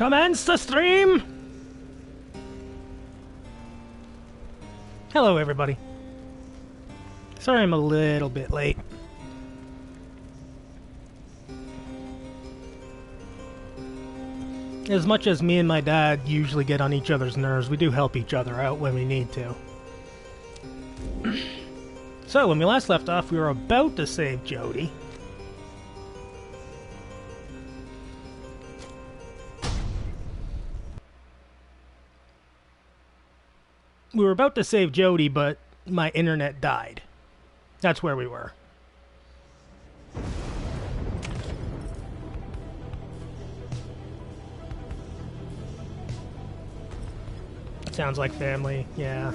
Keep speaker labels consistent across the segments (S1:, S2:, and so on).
S1: Commence the stream! Hello, everybody. Sorry I'm a little bit late. As much as me and my dad usually get on each other's nerves, we do help each other out when we need to. So, when we last left off, we were about to save Jody. We were about to save Jody, but my internet died. That's where we were. Sounds like family, yeah.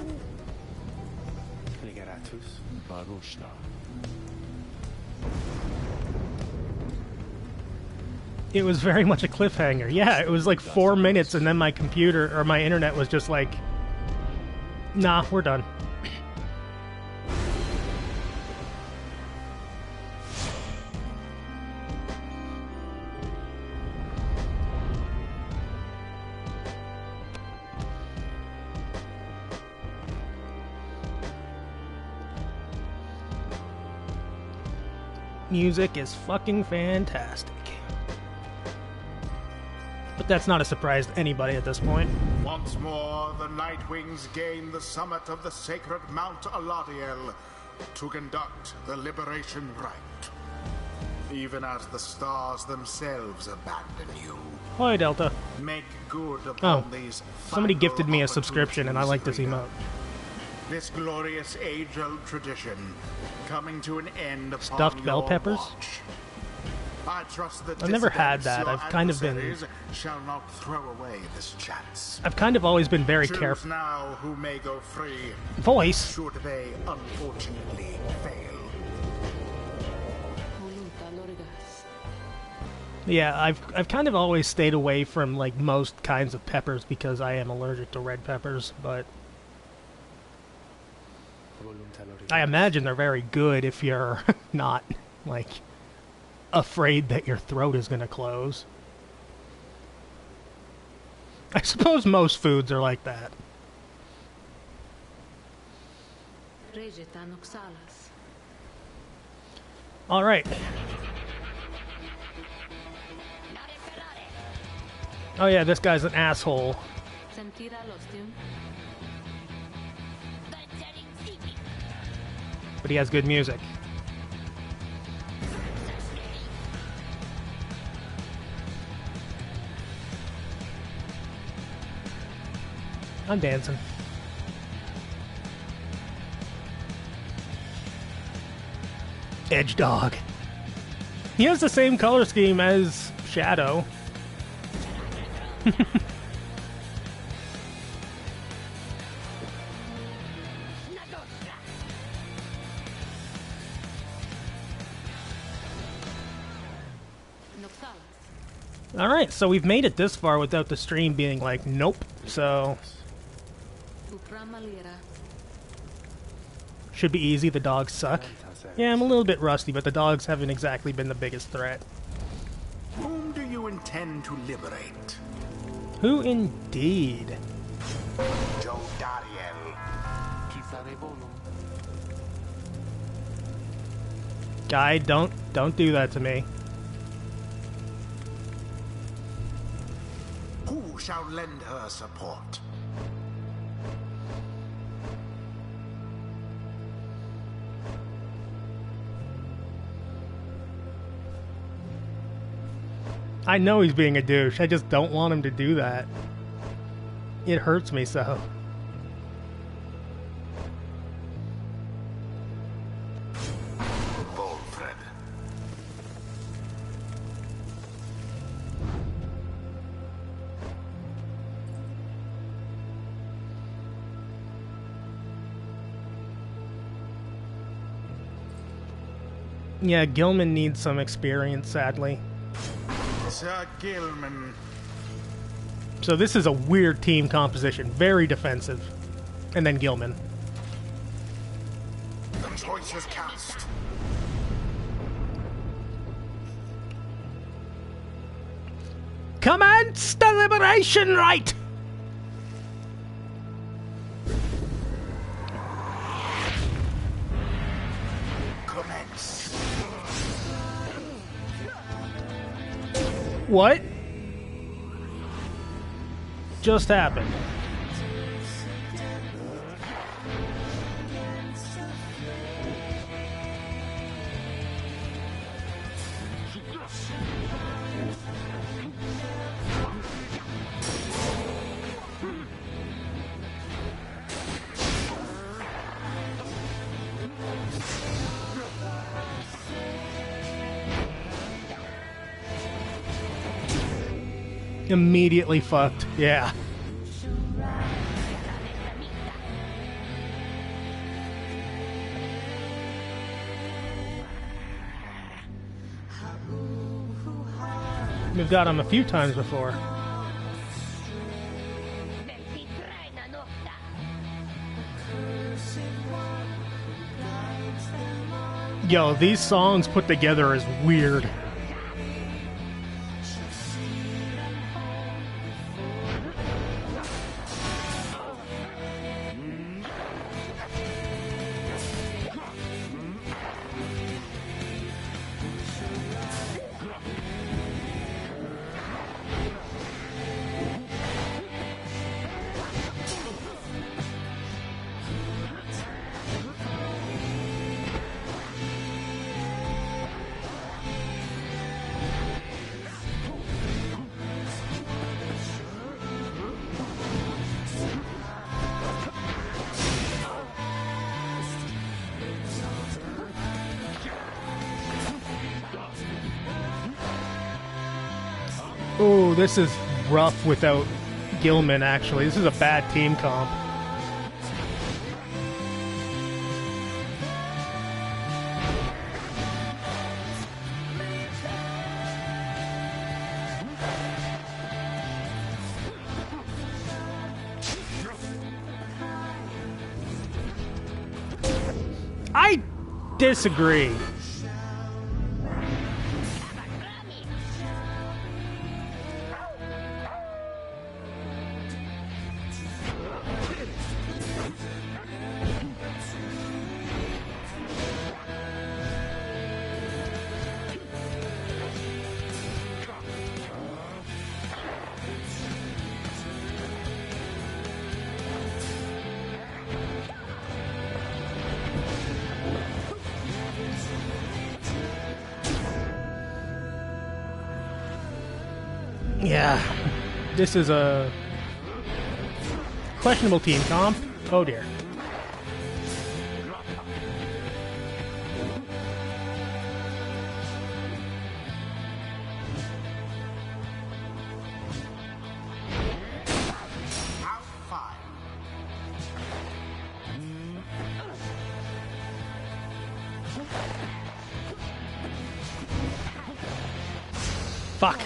S1: It was very much a cliffhanger. Yeah, it was like 4 minutes and then my computer, or my internet was just like, nah, we're done. Music is fucking fantastic. But that's not a surprise to anybody at this point.
S2: Once more, the Nightwings gain the summit of the sacred Mount Aladiel to conduct the liberation rite. Even as the stars themselves abandon you.
S1: Hi, Delta.
S2: Make good upon these
S1: somebody gifted me a subscription and I like this emote.
S2: This glorious age-old tradition coming to an end upon
S1: Stuffed bell peppers?
S2: watch. I trust that
S1: I've never had that.
S2: your
S1: I've kind of been...
S2: shall not throw away this chance.
S1: I've kind of always been very
S2: Choose
S1: careful.
S2: now who may go free.
S1: Voice?
S2: Should they unfortunately fail.
S1: Yeah, I've kind of always stayed away from like most kinds of peppers because I am allergic to red peppers, but I imagine they're very good if you're not like afraid that your throat is going to close. I suppose most foods are like that. All right. Oh yeah, this guy's an asshole. But he has good music. I'm dancing. Edge Dog. He has the same color scheme as Shadow. Alright, so we've made it this far without the stream being like, nope, so... Should be easy, the dogs suck. Yeah, I'm a little bit rusty, but the dogs haven't exactly been the biggest threat.
S2: Whom do you intend to liberate?
S1: Who indeed?
S2: Joe Dariel.
S1: Guy, don't do that to me.
S2: Who shall lend her support?
S1: I know he's being a douche. I just don't want him to do that. It hurts me so.
S2: Volfred.
S1: Yeah, Gilman needs some experience, sadly.
S2: Sir Gilman.
S1: So this is a weird team composition. Very defensive. And then Gilman.
S2: The choice is cast.
S1: Commence the liberation rite!
S2: Commence.
S1: What just happened? Immediately fucked. Yeah. We've got him a few times before. Yo, these songs put together is weird. Oh, this is rough without Gilman, actually. This is a bad team comp. I disagree. Yeah, this is a questionable team comp. Oh dear.
S2: Out 5.
S1: Fuck.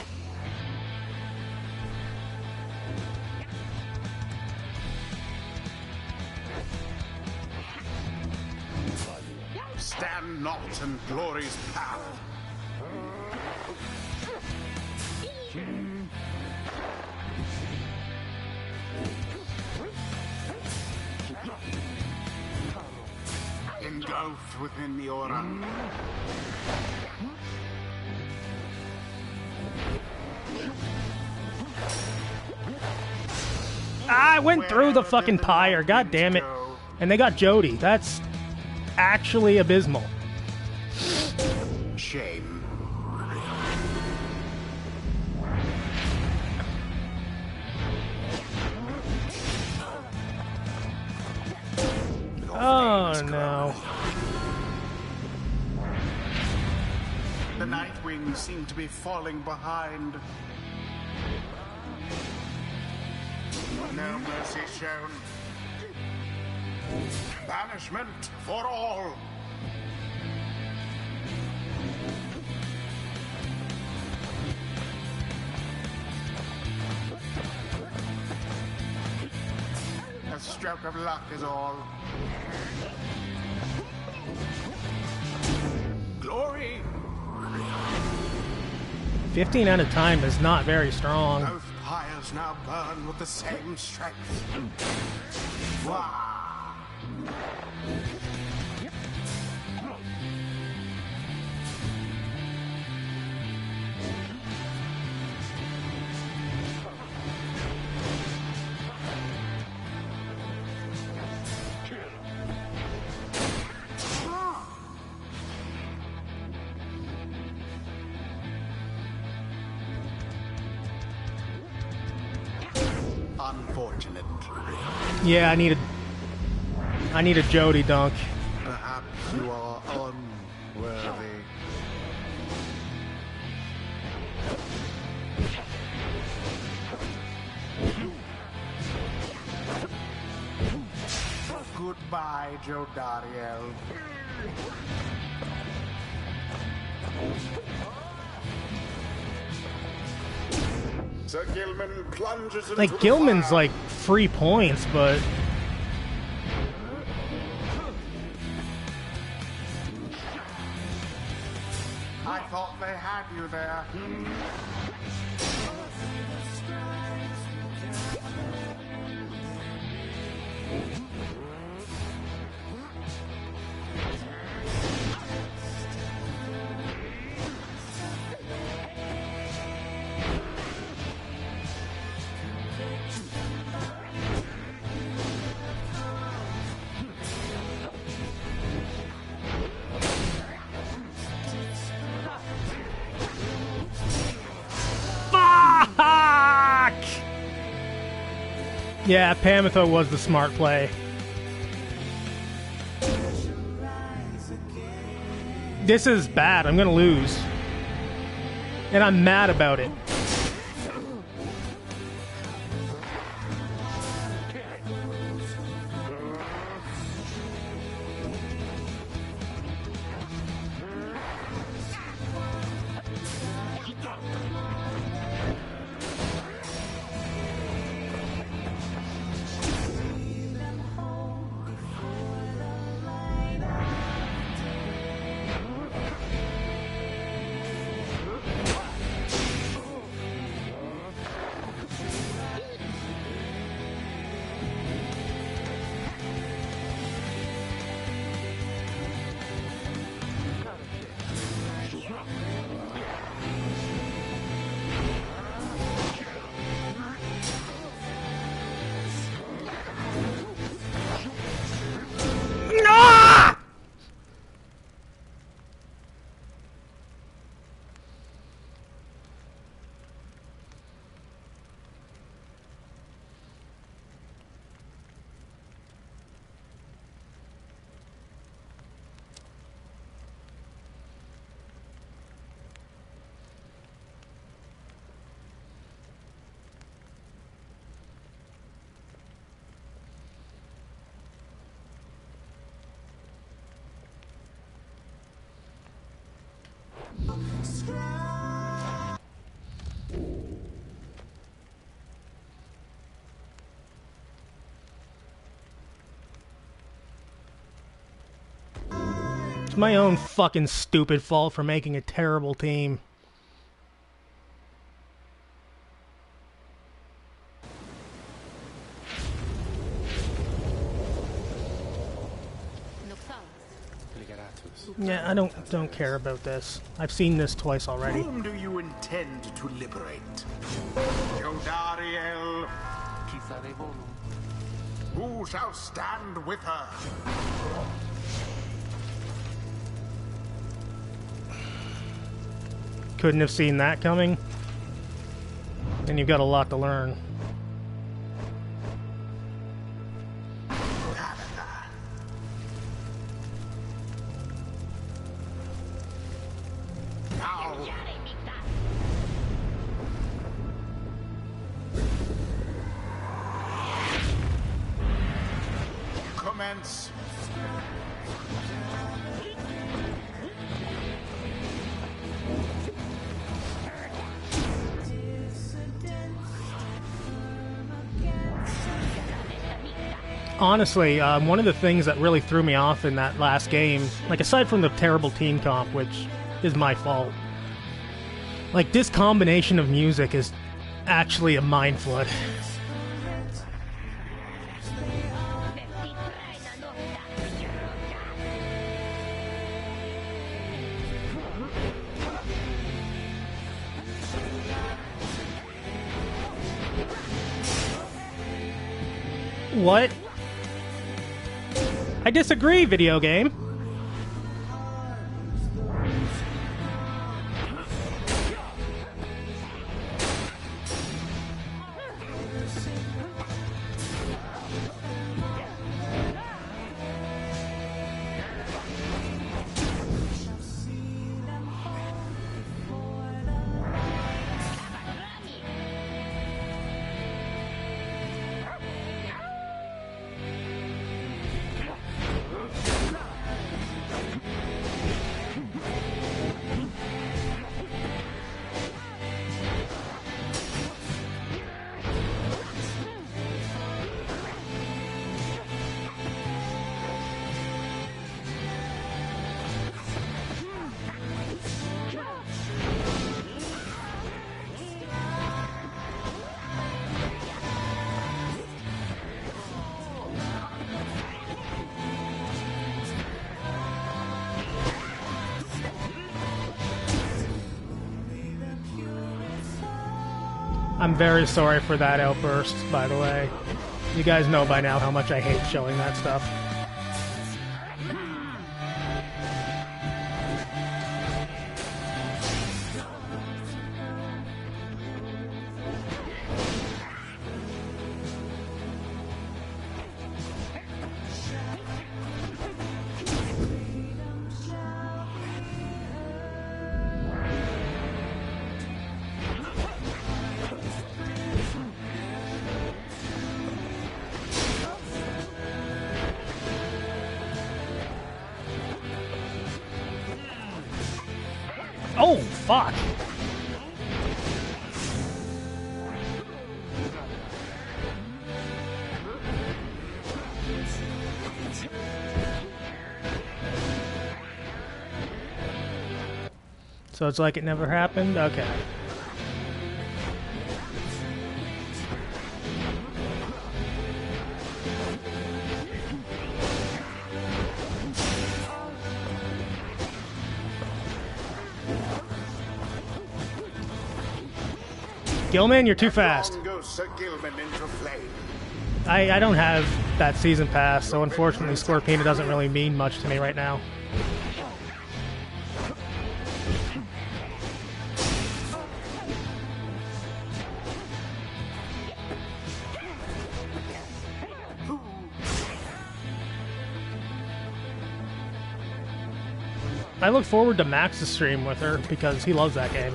S2: Stand not in glory's path. Engulfed within the aura.
S1: I went through the fucking pyre. God damn it. And they got Jody. That's actually abysmal.
S2: Shame.
S1: Oh no.
S2: The Nightwings seem to be falling behind. No mercy shown. Banishment for all. A stroke of luck is all. Glory.
S1: 15 at a time is not very strong.
S2: Both pyres now burn with the same strength. Wah! Unfortunately.
S1: Yeah, I need a Jody dunk.
S2: Perhaps you are unworthy. Goodbye, Jodariel. Sir Gilman plunges into
S1: Like, Gilman's like 3 points, but
S2: I thought they had you there.
S1: fuck! Yeah, Pamitho was the smart play. This is bad. I'm gonna lose. And I'm mad about it. It's my own fucking stupid fault for making a terrible team. Yeah, I don't care about this. I've seen this twice already.
S2: Whom do you intend to liberate? Jodariel. Who shall stand with her?
S1: Couldn't have seen that coming. And you've got a lot to learn.
S2: Commence.
S1: Honestly, one of the things that really threw me off in that last game, like aside from the terrible team comp, which is my fault, Like, this combination of music is actually a mind flood. What? I disagree, video game. I'm very sorry for that outburst, by the way. You guys know by now how much I hate showing that stuff. Oh, fuck! So it's like it never happened? Okay. Gilman, you're too fast. I don't have that season pass, so unfortunately Scorpina doesn't really mean much to me right now. I look forward to Max's stream with her because he loves that game.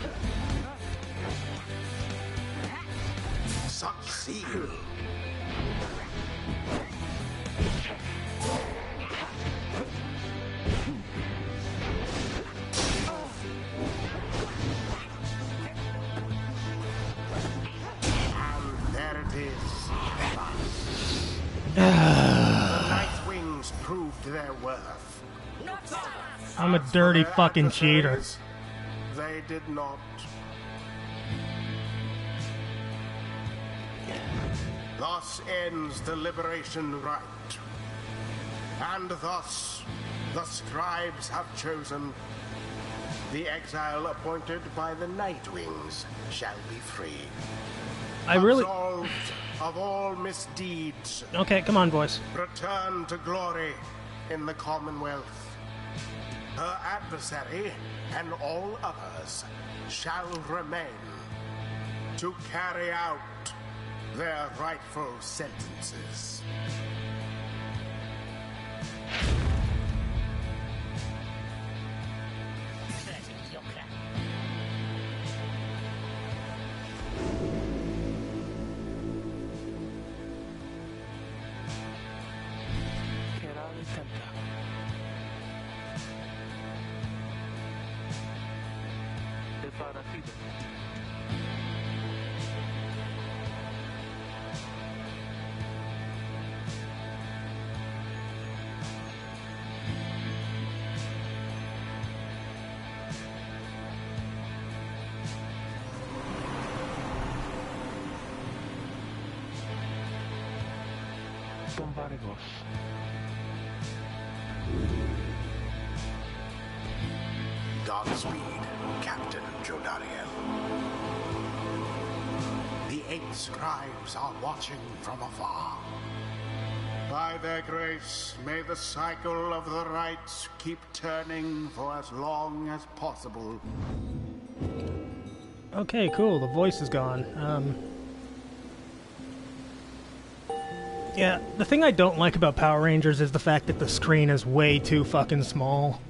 S1: I'm a dirty fucking cheater.
S2: They did not. Thus ends the liberation rite. And thus the scribes have chosen. The exile appointed by the Nightwings shall be free. Absolved of all misdeeds.
S1: Okay, come on, boys.
S2: Return to glory in the Commonwealth. Her adversary and all others shall remain to carry out their rightful sentences. Godspeed, Captain Jodariel. The 8 scribes are watching from afar. By their grace, may the cycle of the rites keep turning for as long as possible.
S1: Okay, cool. The voice is gone. Yeah, the thing I don't like about Power Rangers is the fact that the screen is way too fucking small.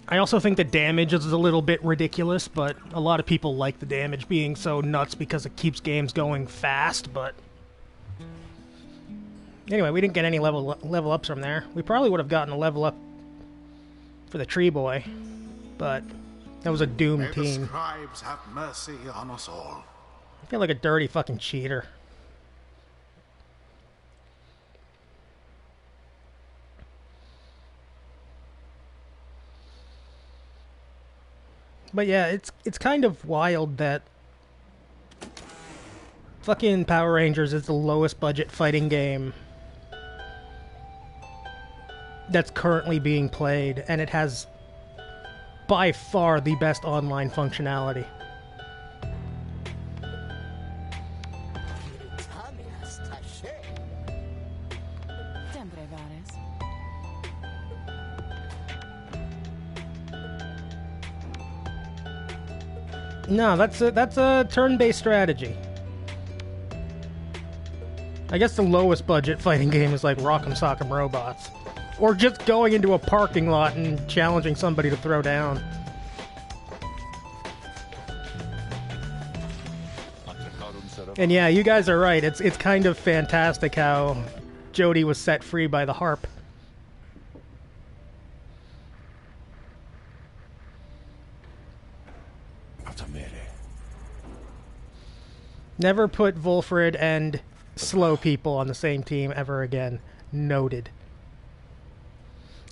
S1: I also think the damage is a little bit ridiculous, but a lot of people like the damage being so nuts because it keeps games going fast, but... Anyway, we didn't get any level ups from there. We probably would have gotten a level up for the Tree Boy, but that was a doomed team.
S2: May the scribes have mercy on us all.
S1: I feel like a dirty fucking cheater. But yeah, it's kind of wild that fucking Power Rangers is the lowest budget fighting game that's currently being played, and it has by far the best online functionality. No, that's a turn-based strategy. I guess the lowest budget fighting game is like Rock'em Sock'em Robots. Or just going into a parking lot and challenging somebody to throw down. And yeah, you guys are right. It's kind of fantastic how Jody was set free by the harp. Never put Volfred and slow people on the same team ever again. Noted.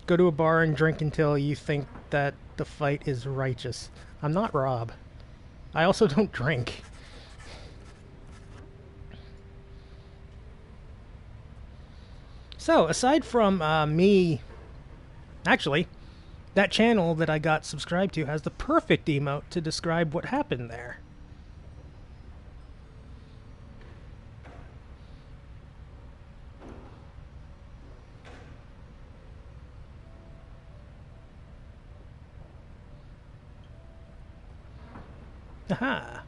S1: Go to a bar and drink until you think that the fight is righteous. I'm not Rob. I also don't drink. So, aside from me... Actually, that channel that I got subscribed to has the perfect emote to describe what happened there. Aha.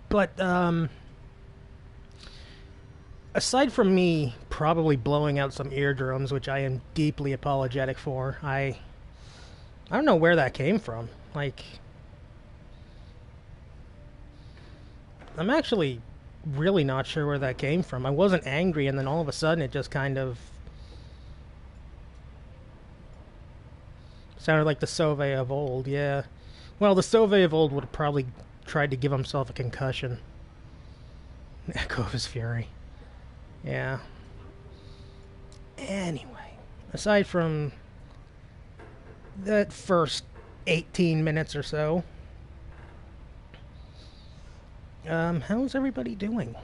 S1: But, aside from me probably blowing out some eardrums, which I am deeply apologetic for, I don't know where that came from. Like, I'm actually really not sure where that came from. I wasn't angry, and then all of a sudden it just kind of sounded like the Sauvé of old, yeah. Well, the Sauvé of old would have probably tried to give himself a concussion. Echo of his fury. Yeah. Anyway, aside from that first 18 minutes or so, how's everybody doing?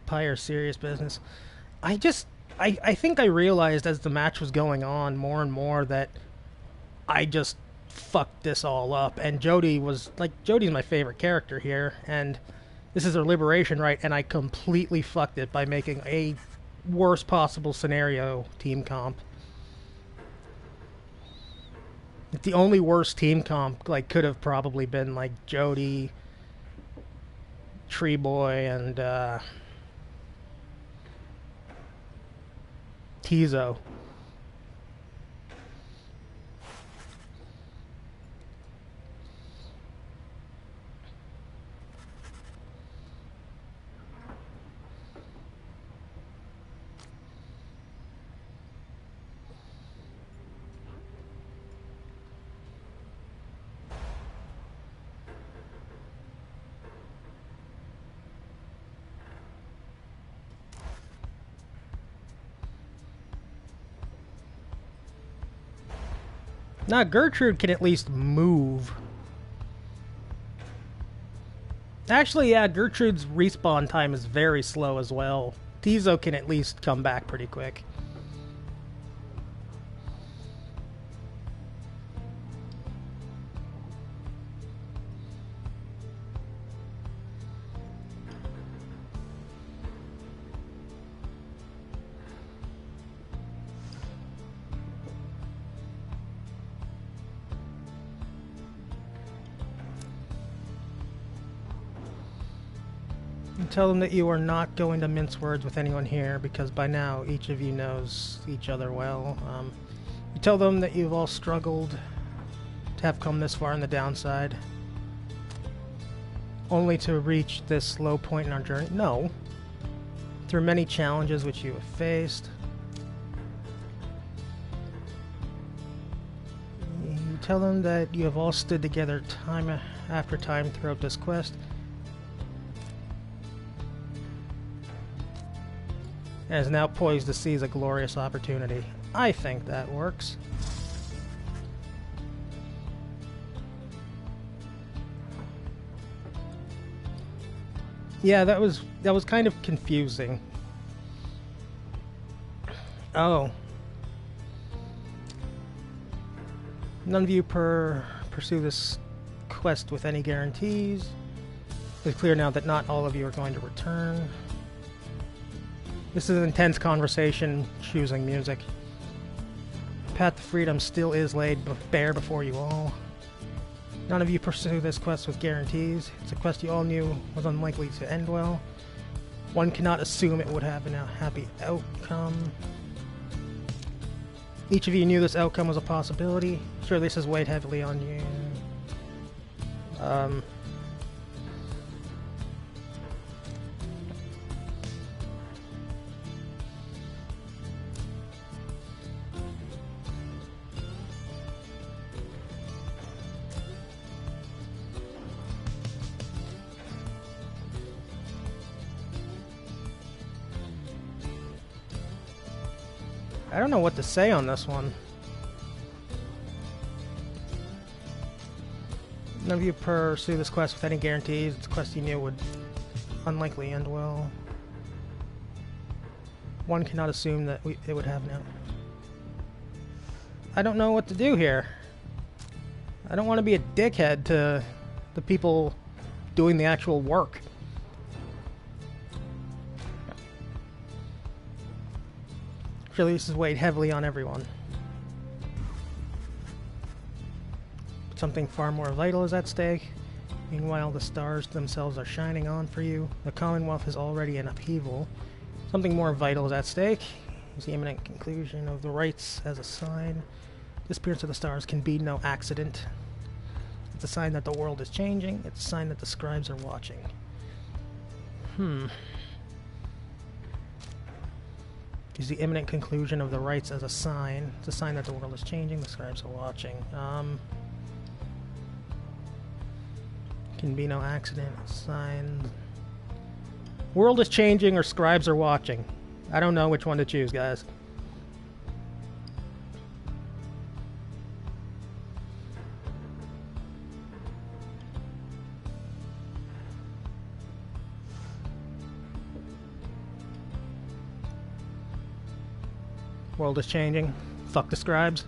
S1: Pyre, serious business. I think I realized as the match was going on more and more that I just fucked this all up. And Jody was, like, Jody's my favorite character here, and this is her liberation right, and I completely fucked it by making a worst possible scenario team comp. The only worst team comp, like, could have probably been, like, Jody, Tree Boy, and, Tizo. Now Gertrude can at least move. Actually, yeah, Gertrude's respawn time is very slow as well. Tizo can at least come back pretty quick. Tell them that you are not going to mince words with anyone here, because by now each of you knows each other well. You tell them that you've all struggled to have come this far in the downside, only to reach this low point in our journey. No. Through many challenges which you have faced. You tell them that you have all stood together time after time throughout this quest, and is now poised to seize a glorious opportunity. I think that works. Yeah, that was kind of confusing. Oh. None of you pursue this quest with any guarantees. It's clear now that not all of you are going to return. This is an intense conversation, choosing music. Path to freedom still is laid bare before you all. None of you pursue this quest with guarantees. It's a quest you all knew was unlikely to end well. One cannot assume it would have a happy outcome. Each of you knew this outcome was a possibility. Sure, this has weighed heavily on you. I don't know what to say on this one. None of you pursue this quest with any guarantees. It's a quest you knew would unlikely end well. One cannot assume that it would have now. I don't know what to do here. I don't want to be a dickhead to the people doing the actual work. Surely this is weighed heavily on everyone. But something far more vital is at stake. Meanwhile, the stars themselves are shining on for you. The Commonwealth is already in upheaval. Something more vital is at stake. Is the imminent conclusion of the rites as a sign. Disappearance of the stars can be no accident. It's a sign that the world is changing. It's a sign that the scribes are watching. Is the imminent conclusion of the rites as a sign. It's a sign that the world is changing. The scribes are watching. Can be no accident. Sign. World is changing or scribes are watching. I don't know which one to choose, guys. World is changing. Fuck the scribes.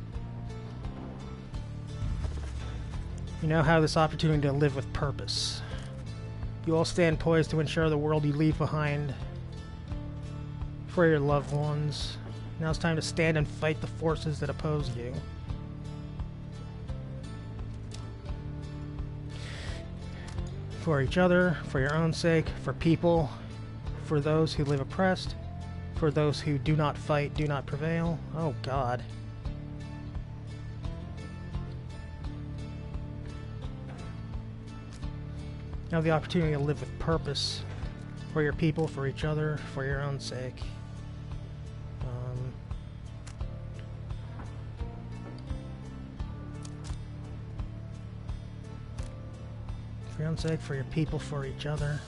S1: You now have this opportunity to live with purpose. You all stand poised to ensure the world you leave behind for your loved ones. Now it's time to stand and fight the forces that oppose you. For each other, for your own sake, for people, for those who live oppressed, for those who do not fight, do not prevail. Oh, God. You have the opportunity to live with purpose. For your people, for each other, for your own sake. For your own sake, for your people, for each other.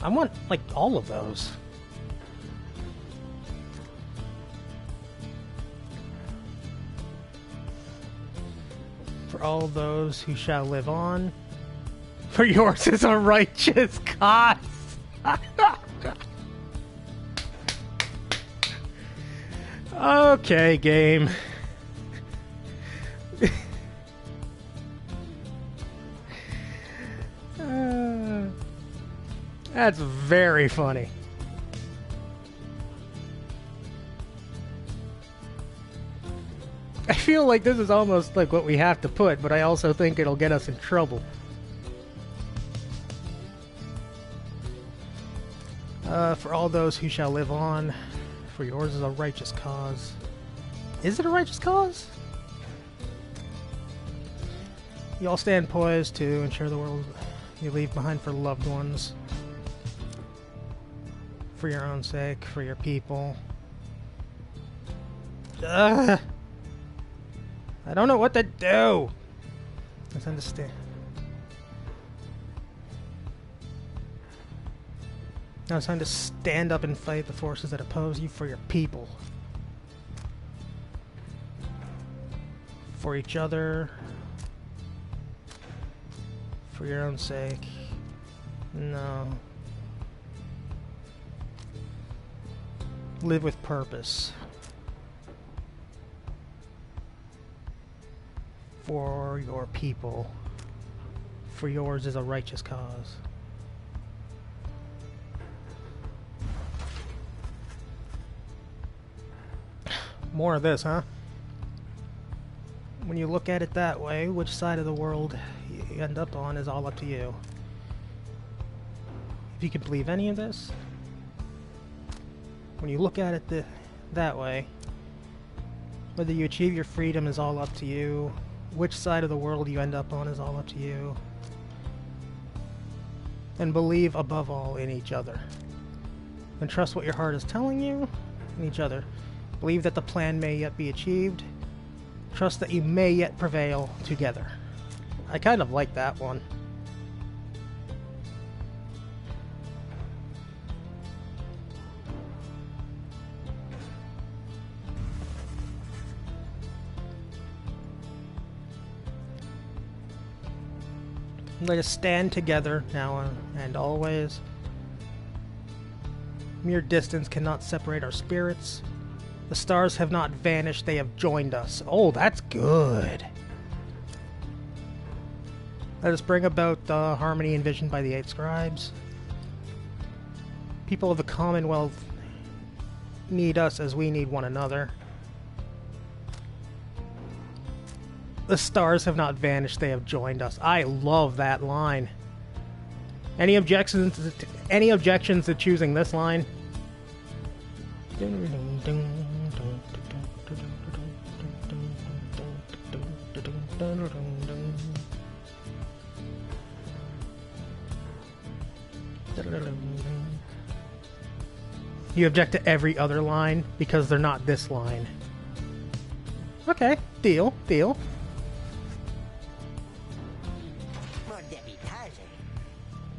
S1: I want, like, all of those. for all those who shall live on. For yours is a righteous cause. Okay, game. That's very funny. I feel like this is almost like what we have to put, but I also think it'll get us in trouble. For all those who shall live on, for yours is a righteous cause. Is it a righteous cause? You all stand poised to ensure the world you leave behind for loved ones. For your own sake, for your people. I don't know what to do. Let's understand. Now it's time to stand up and fight the forces that oppose you for your people. For each other. For your own sake. No. Live with purpose. For your people. For yours is a righteous cause. More of this, huh? When you look at it that way, which side of the world you end up on is all up to you. If you can believe any of this, when you look at it that way, whether you achieve your freedom is all up to you. Which side of the world you end up on is all up to you. And believe above all in each other. And trust what your heart is telling you in each other. Believe that the plan may yet be achieved. Trust that you may yet prevail together. I kind of like that one. Let us stand together now and always. Mere distance cannot separate our spirits. The stars have not vanished, they have joined us. Oh, that's good. Let us bring about the harmony envisioned by the 8 scribes. People of the Commonwealth need us as we need one another. The stars have not vanished, they have joined us. I love that line. Any objections to choosing this line? You object to every other line because they're not this line. Okay, deal.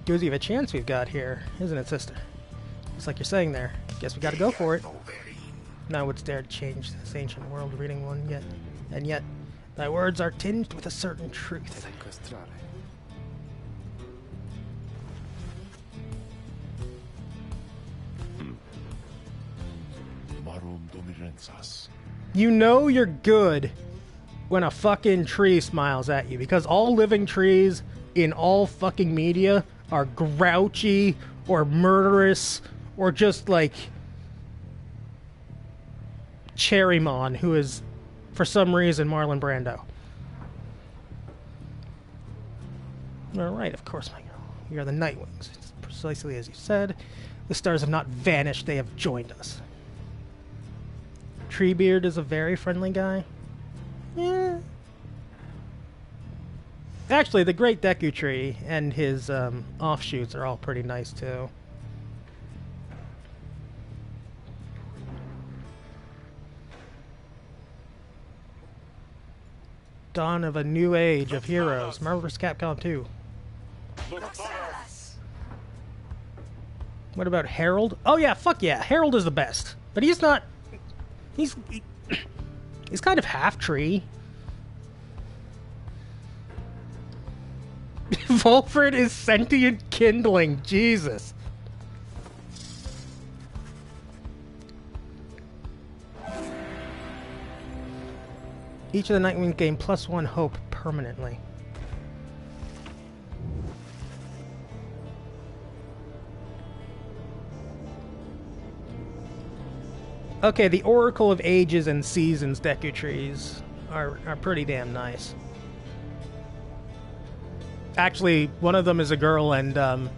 S1: Gives you a chance we've got here, isn't it, sister? Just like you're saying there. Guess we gotta go for it. Now wouldst dare to change this ancient world, reading one yet. And yet, thy words are tinged with a certain truth. You know you're good when a fucking tree smiles at you, because all living trees in all fucking media are grouchy or murderous or just like Cherrymon, who is for some reason Marlon Brando. Alright, of course, my girl. We are the Nightwings. It's precisely as you said. The stars have not vanished, they have joined us. Treebeard is a very friendly guy. Yeah. Actually, the Great Deku Tree and his offshoots are all pretty nice, too. Dawn of a new age of heroes. Marvel vs. Capcom 2. What about Harold? Oh yeah, fuck yeah. Harold is the best. But he's not... He's kind of half tree. Volfred is sentient kindling. Jesus. Each of the Nightwing gain +1 hope permanently. Okay, the Oracle of Ages and Seasons Deku Trees are pretty damn nice. Actually, one of them is a girl and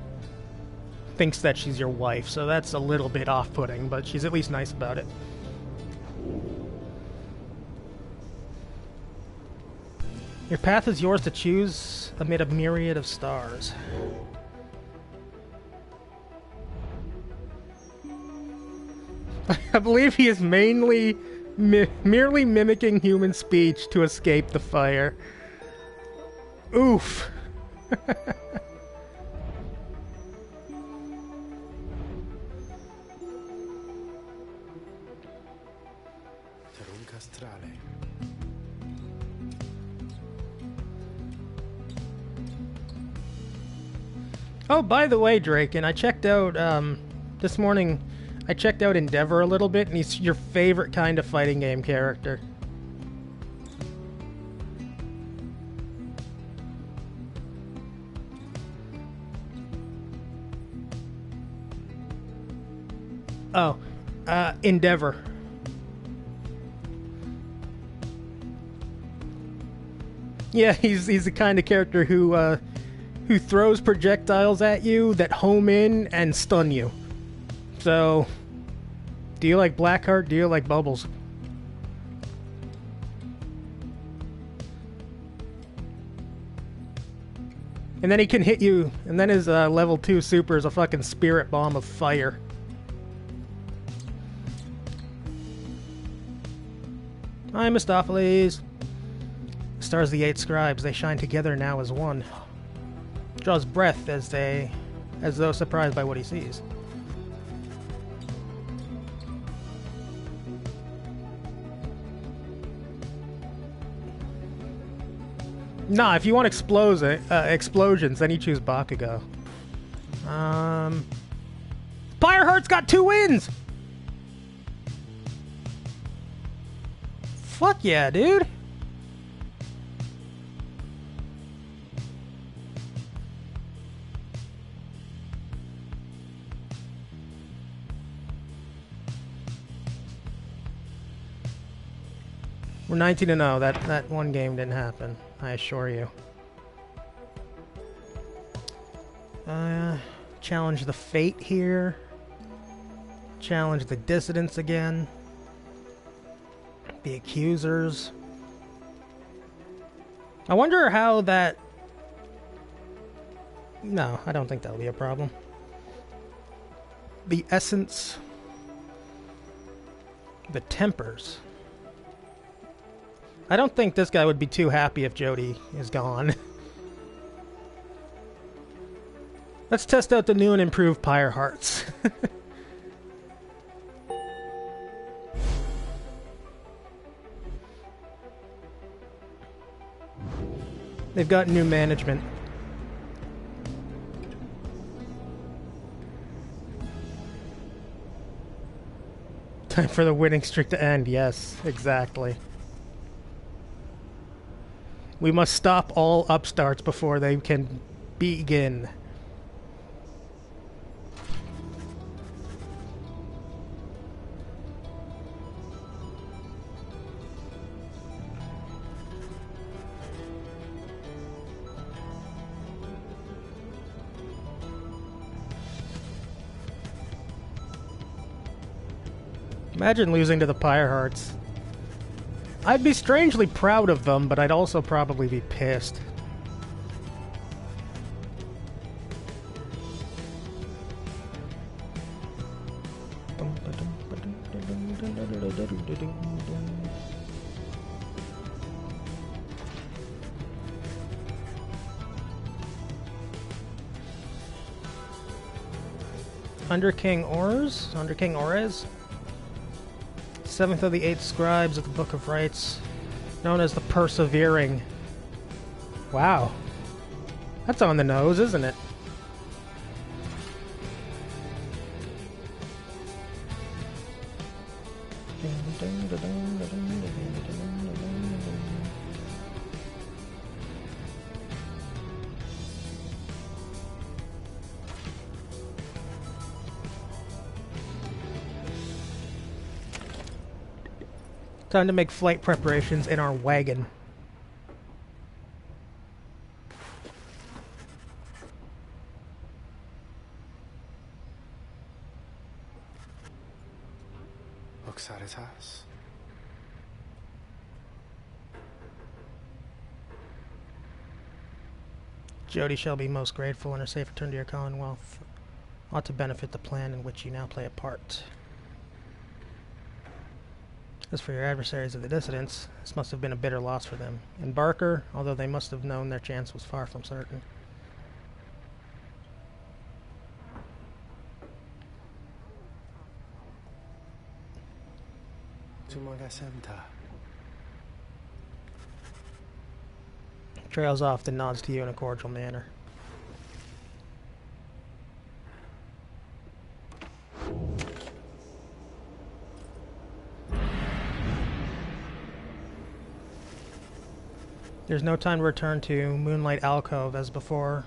S1: thinks that she's your wife, so that's a little bit off-putting, but she's at least nice about it. Your path is yours to choose amid a myriad of stars. I believe he is mainly merely mimicking human speech to escape the fire. Oof. Oh, by the way, Drake, and I checked out, this morning, I checked out Endeavor a little bit, and he's your favorite kind of fighting game character. Oh, Endeavor. Yeah, he's the kind of character who throws projectiles at you that home in and stun you. So, do you like Blackheart? Do you like Bubbles? And then he can hit you, and then his level 2 super is a fucking spirit bomb of fire. Hi, Mistopheles. Stars the 8 scribes, they shine together now as one. Draws breath as though surprised by what he sees. Nah, if you want explosions, then you choose Bakugo. Pyreheart's got 2 wins! Fuck yeah, dude! We're 19-0. That one game didn't happen, I assure you. Challenge the Fate here. Challenge the Dissidents again. The Accusers. I wonder how that... No, I don't think that'll be a problem. The Essence. The Tempers. I don't think this guy would be too happy if Jody is gone. Let's test out the new and improved Pyre Hearts. They've got new management. Time for the winning streak to end. Yes, exactly. We must stop all upstarts before they can begin. Imagine losing to the Pyre Hearts. I'd be strangely proud of them, but I'd also probably be pissed. Under King Ores? 7th of the 8 scribes of the Book of Rites, known as the Persevering. Wow. That's on the nose, isn't it? Time to make flight preparations in our wagon.
S3: Oxaritas.
S1: Jody shall be most grateful, and her safe return to your commonwealth ought to benefit the plan in which you now play a part. As for your adversaries of the dissidents, this must have been a bitter loss for them. And Barker, although they must have known their chance was far from certain. Trails off, then nods to you in a cordial manner. There's no time to return to Moonlight Alcove as before,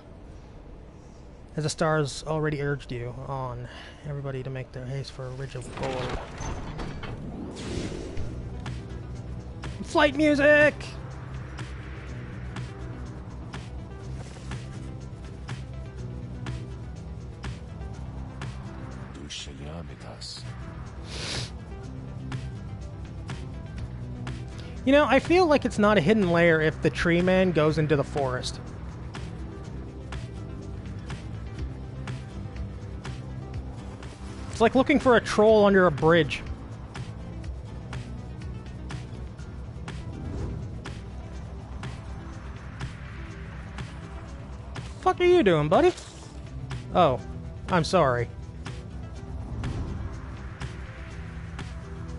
S1: as the stars already urged you on. Everybody to make their haste for a ridge of gold. Flight music! You know, I feel like it's not a hidden layer if the tree man goes into the forest. It's like looking for a troll under a bridge. What the fuck are you doing, buddy? Oh, I'm sorry.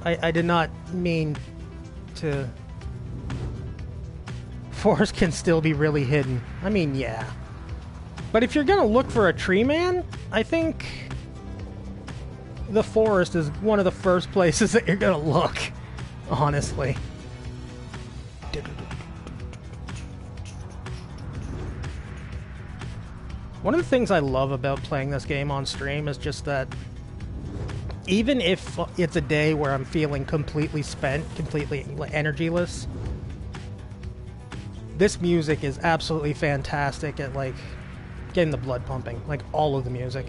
S1: I did not mean to... Forest can still be really hidden. I mean, yeah. But if you're gonna look for a tree man, I think the forest is one of the first places that you're gonna look, honestly. One of the things I love about playing this game on stream is just that even if it's a day where I'm feeling completely spent, completely energyless, this music is absolutely fantastic at, like, getting the blood pumping. Like, all of the music.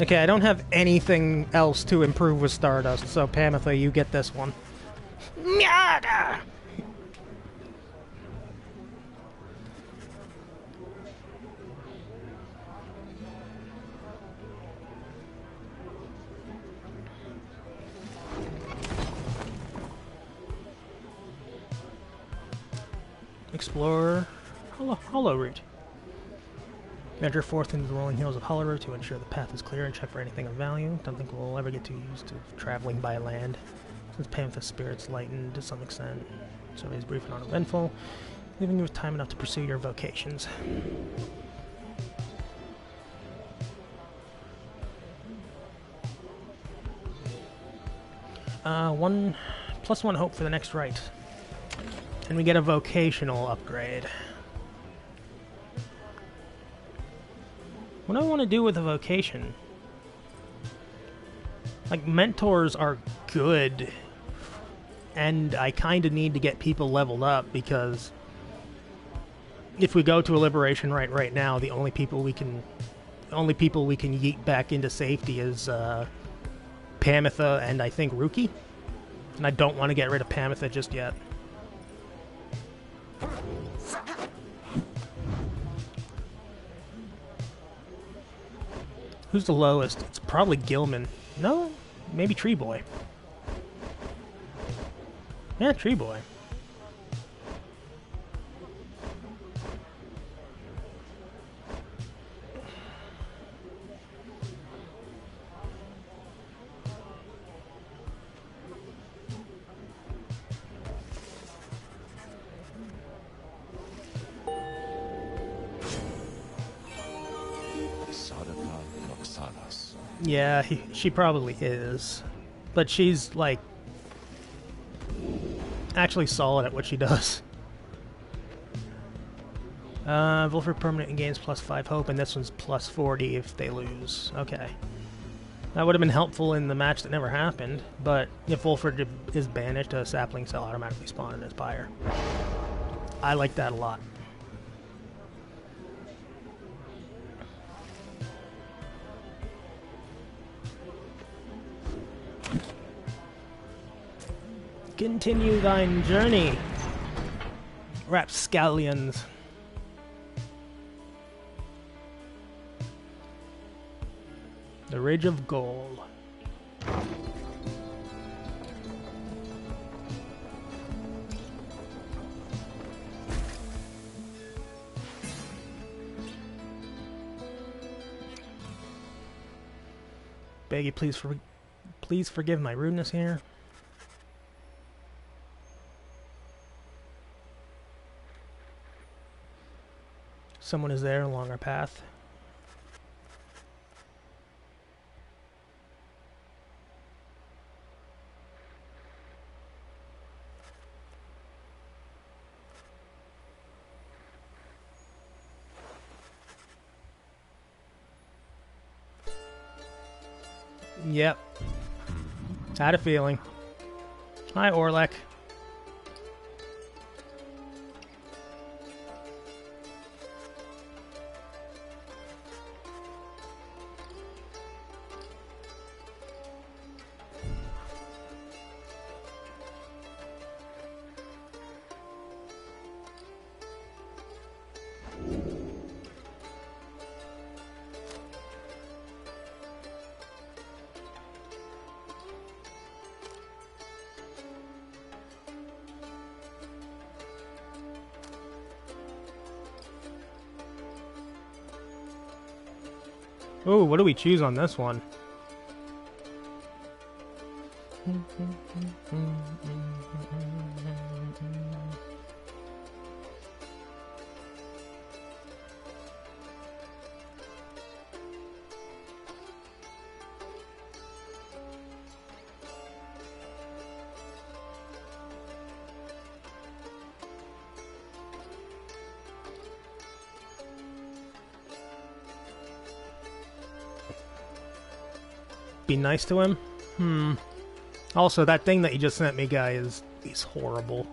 S1: Okay, I don't have anything else to improve with Stardust, so Pamitha, you get this one. Nyada! Explorer Hollow Route. Venture forth into the rolling hills of Hollow Route to ensure the path is clear and check for anything of value. Don't think we'll ever get too used to traveling by land, since Pamitha's spirit's lightened to some extent. Survey's brief and uneventful, leaving you with time enough to pursue your vocations. +1 hope for the next rite. And we get a vocational upgrade. What do I want to do with a vocation? Like, mentors are good, and I kind of need to get people leveled up, because if we go to a liberation right now, the only people we can yeet back into safety is Pamitha and I think Ruki. And I don't want to get rid of Pamitha just yet. Who's the lowest? It's probably Gilman. No? Maybe Tree Boy. Yeah, Tree Boy. Yeah, she probably is. But she's, like, actually solid at what she does. Volford permanent and gains +5 hope, and this one's +40 if they lose. Okay. That would have been helpful in the match that never happened, but if Volford is banished, a sapling cell automatically spawn in his pyre. I like that a lot. Continue thine journey, rapscallions. The Ridge of Gold. Beg you, please forgive my rudeness here. Someone is there along our path. Yep. Had a feeling. Hi, Orlek. Ooh, what do we choose on this one? Be nice to him? Also, that thing that you just sent me, guy, he's horrible.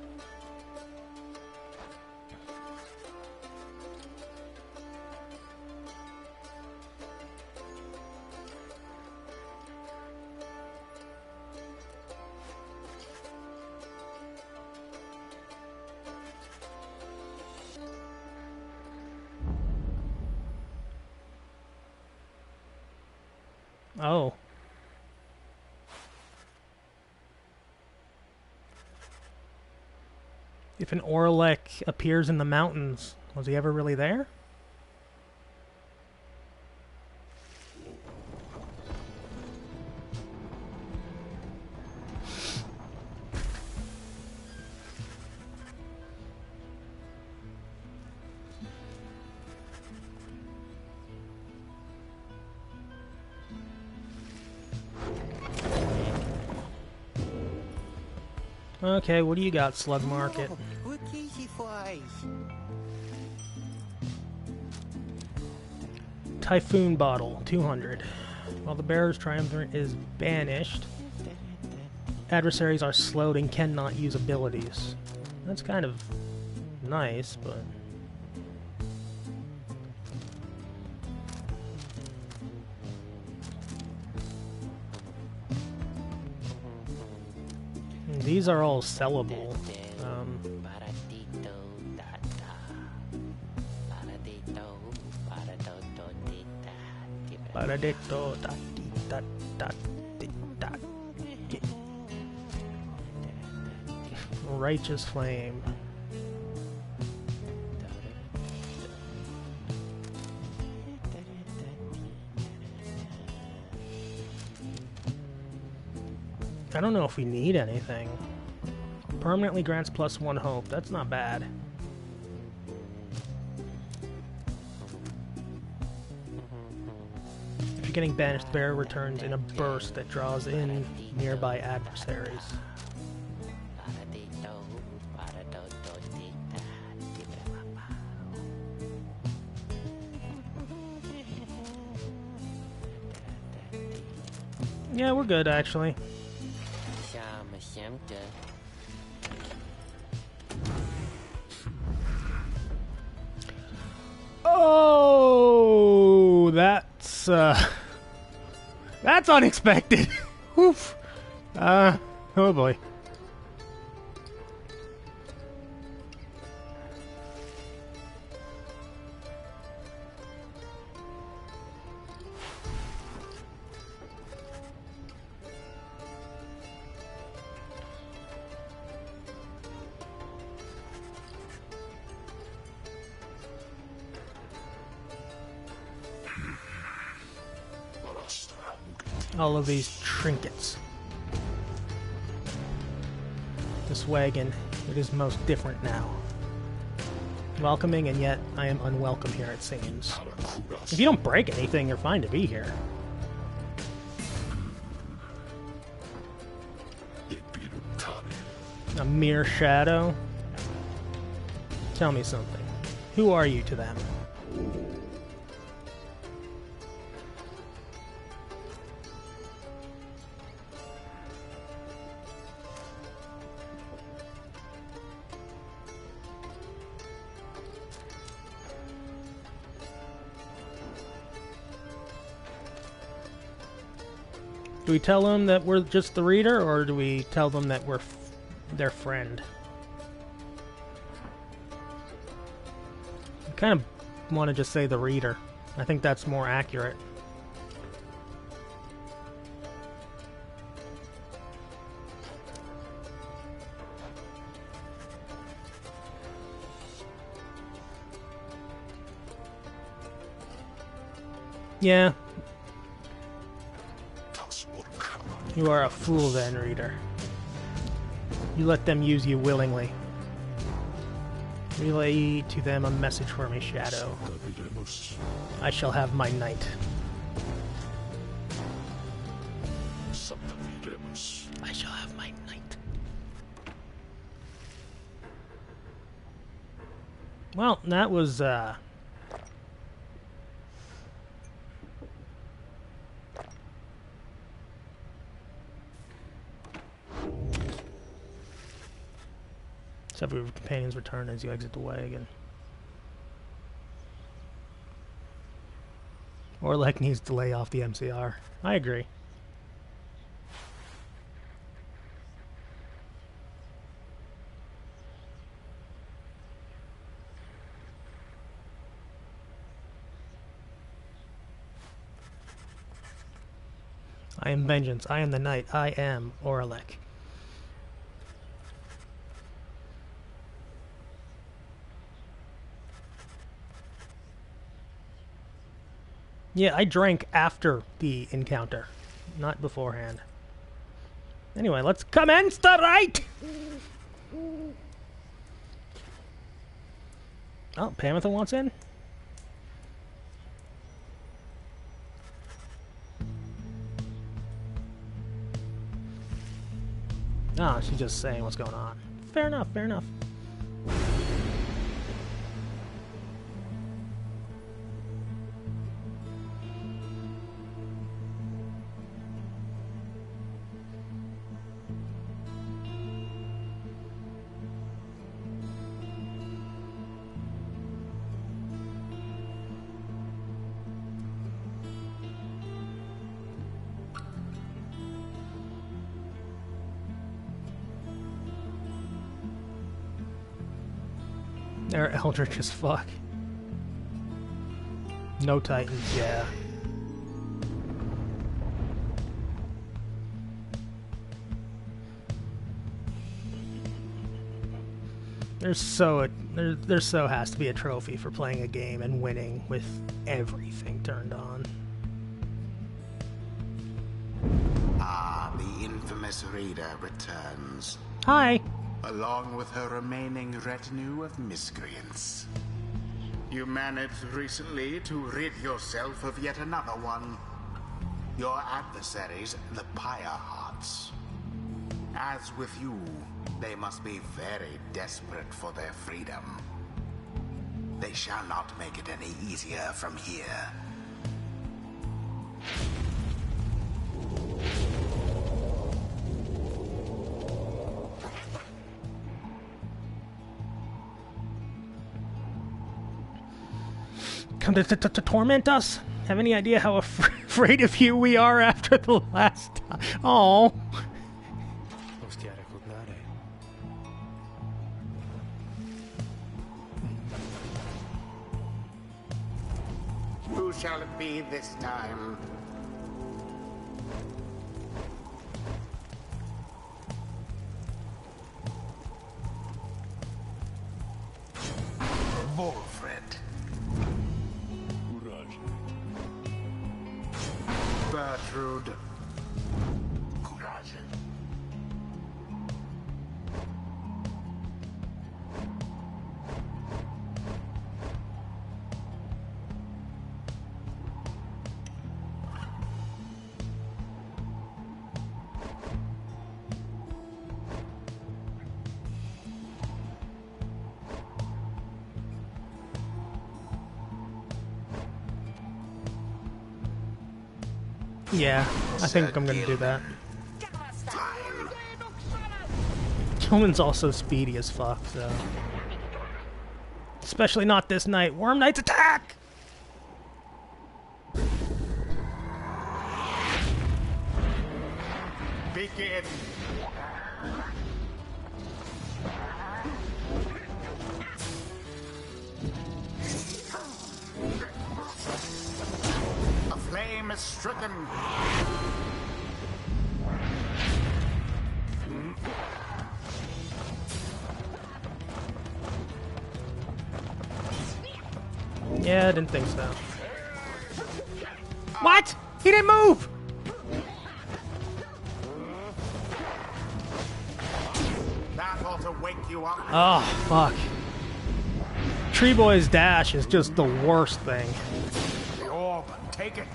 S1: Oh. If an Orlek appears in the mountains, was he ever really there? Okay, what do you got, Slug Market? Typhoon Bottle, 200. While the Bearer's Triumvirate is banished, adversaries are slowed and cannot use abilities. That's kind of nice, but... These are all sellable. Righteous Flame. I don't know if we need anything. Permanently grants +1 hope. That's not bad. If you Getting banished bear returns in a burst that draws in nearby adversaries. Yeah, we're good actually. Oh, that's unexpected. Oof. Oh boy. All of these trinkets. This wagon, it is most different now. Welcoming, and yet I am unwelcome here, it seems. If you don't break anything, you're fine to be here. A mere shadow? Tell me something. Who are you to them? Do we tell them that we're just the reader, or do we tell them that we're their friend? I kind of want to just say the reader. I think that's more accurate. Yeah. You are a fool then, reader. You let them use you willingly. Relay to them a message for me, Shadow. I shall have my night. I shall have my night. Well, that was, Several companions return as you exit the wagon. Orlek needs to lay off the MCR. I agree. I am vengeance. I am the night. I am Orlek. Yeah, I drank after the encounter, not beforehand. Anyway, let's commence the rite! Oh, Pamitha wants in? Ah, she's just saying what's going on. Fair enough, fair enough. They're eldritch as fuck. No Titans, yeah. There so has to be a trophy for playing a game and winning with everything turned on.
S2: Ah, the infamous reader returns.
S1: Hi.
S2: Along with her remaining retinue of miscreants. You managed recently to rid yourself of yet another one. Your adversaries, the Pyre Hearts. As with you, they must be very desperate for their freedom. They shall not make it any easier from here.
S1: Come to torment us? Have any idea how afraid of you we are after the last time? Oh.
S2: Who shall it be this time? Wolfred. Bertrude.
S1: Yeah, I think I'm gonna do that. Gilman's also speedy as fuck, so... Especially not this night. Worm Knight's attack!
S2: Begin. A flame is stricken.
S1: Yeah, I didn't think so. What? He didn't move!
S2: That ought to wake you up.
S1: Oh, fuck. Tree Boy's dash is just the worst thing.
S2: The orb, take it.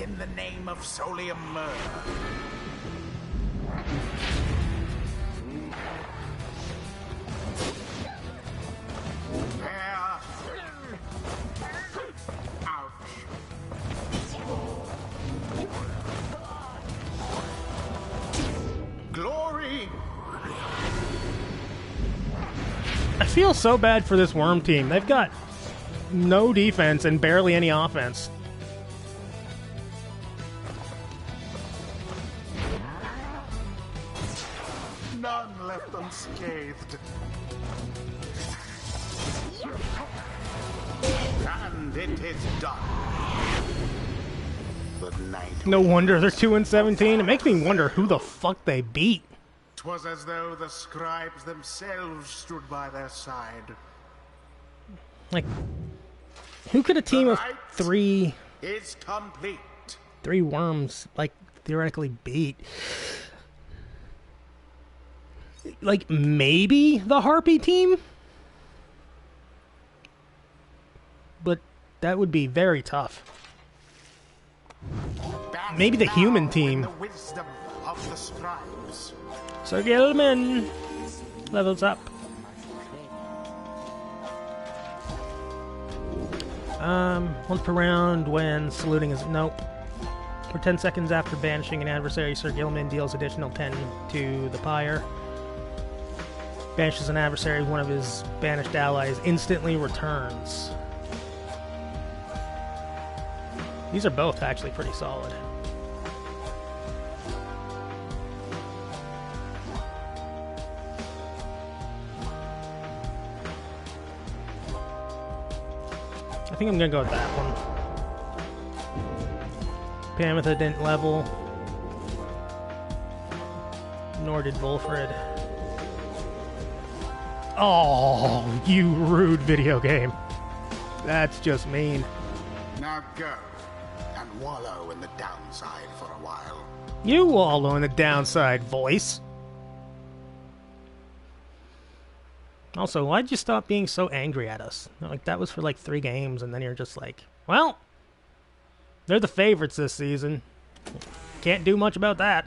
S2: In the name of Solium Myrrh. Glory!
S1: I feel so bad for this Worm team. They've got no defense and barely any offense.
S2: None left unscathed. And it is done. The night.
S1: No wonder they're 2-17. It makes me wonder who the fuck they beat.
S2: 'Twas as though the scribes themselves stood by their side.
S1: Like, who could a team of three
S2: It's complete.
S1: worms, like, theoretically beat? Like, maybe the Harpy team? But that would be very tough. Maybe the human team.
S2: The wisdom of the scribes.
S1: Sir Gilman levels up. Once per round when saluting is... Nope. For 10 seconds after banishing an adversary, Sir Gilman deals additional 10 to the pyre. Banishes an adversary, one of his banished allies instantly returns. These are both actually pretty solid. I think I'm gonna go with that one. Pamitha didn't level. Nor did Volfred. Oh, you rude video game. That's just mean.
S2: Now go and and wallow in the downside for a while.
S1: You wallow in the downside, voice. Also, why'd you stop being so angry at us? Like, that was for like 3 games, and then you're just like, well, they're the favorites this season. Can't do much about that.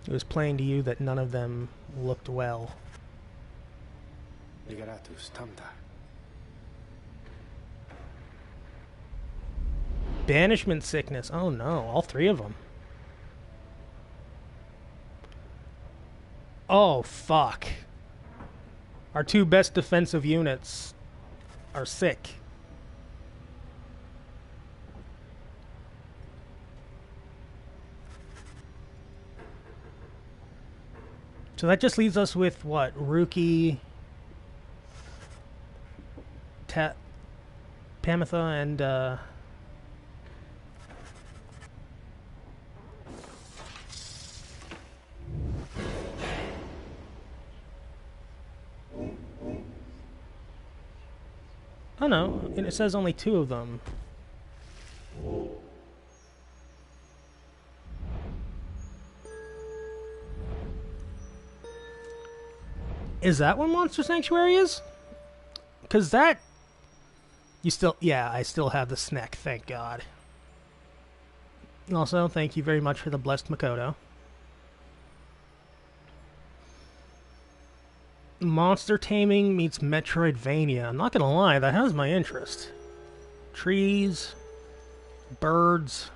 S1: It was plain to you that none of them looked well.
S3: Ligaratus tamta.
S1: Banishment sickness. Oh no, all 3 of them. Oh fuck. Our 2 best defensive units are sick. So that just leaves us with what? Rookie, Pamitha, and oh no, it says only 2 of them. Is that what Monster Sanctuary is? Because that... You still... Yeah, I still have the snack, thank God. Also, thank you very much for the blessed Makoto. Monster Taming meets Metroidvania. I'm not gonna lie, that has my interest. Trees... Birds...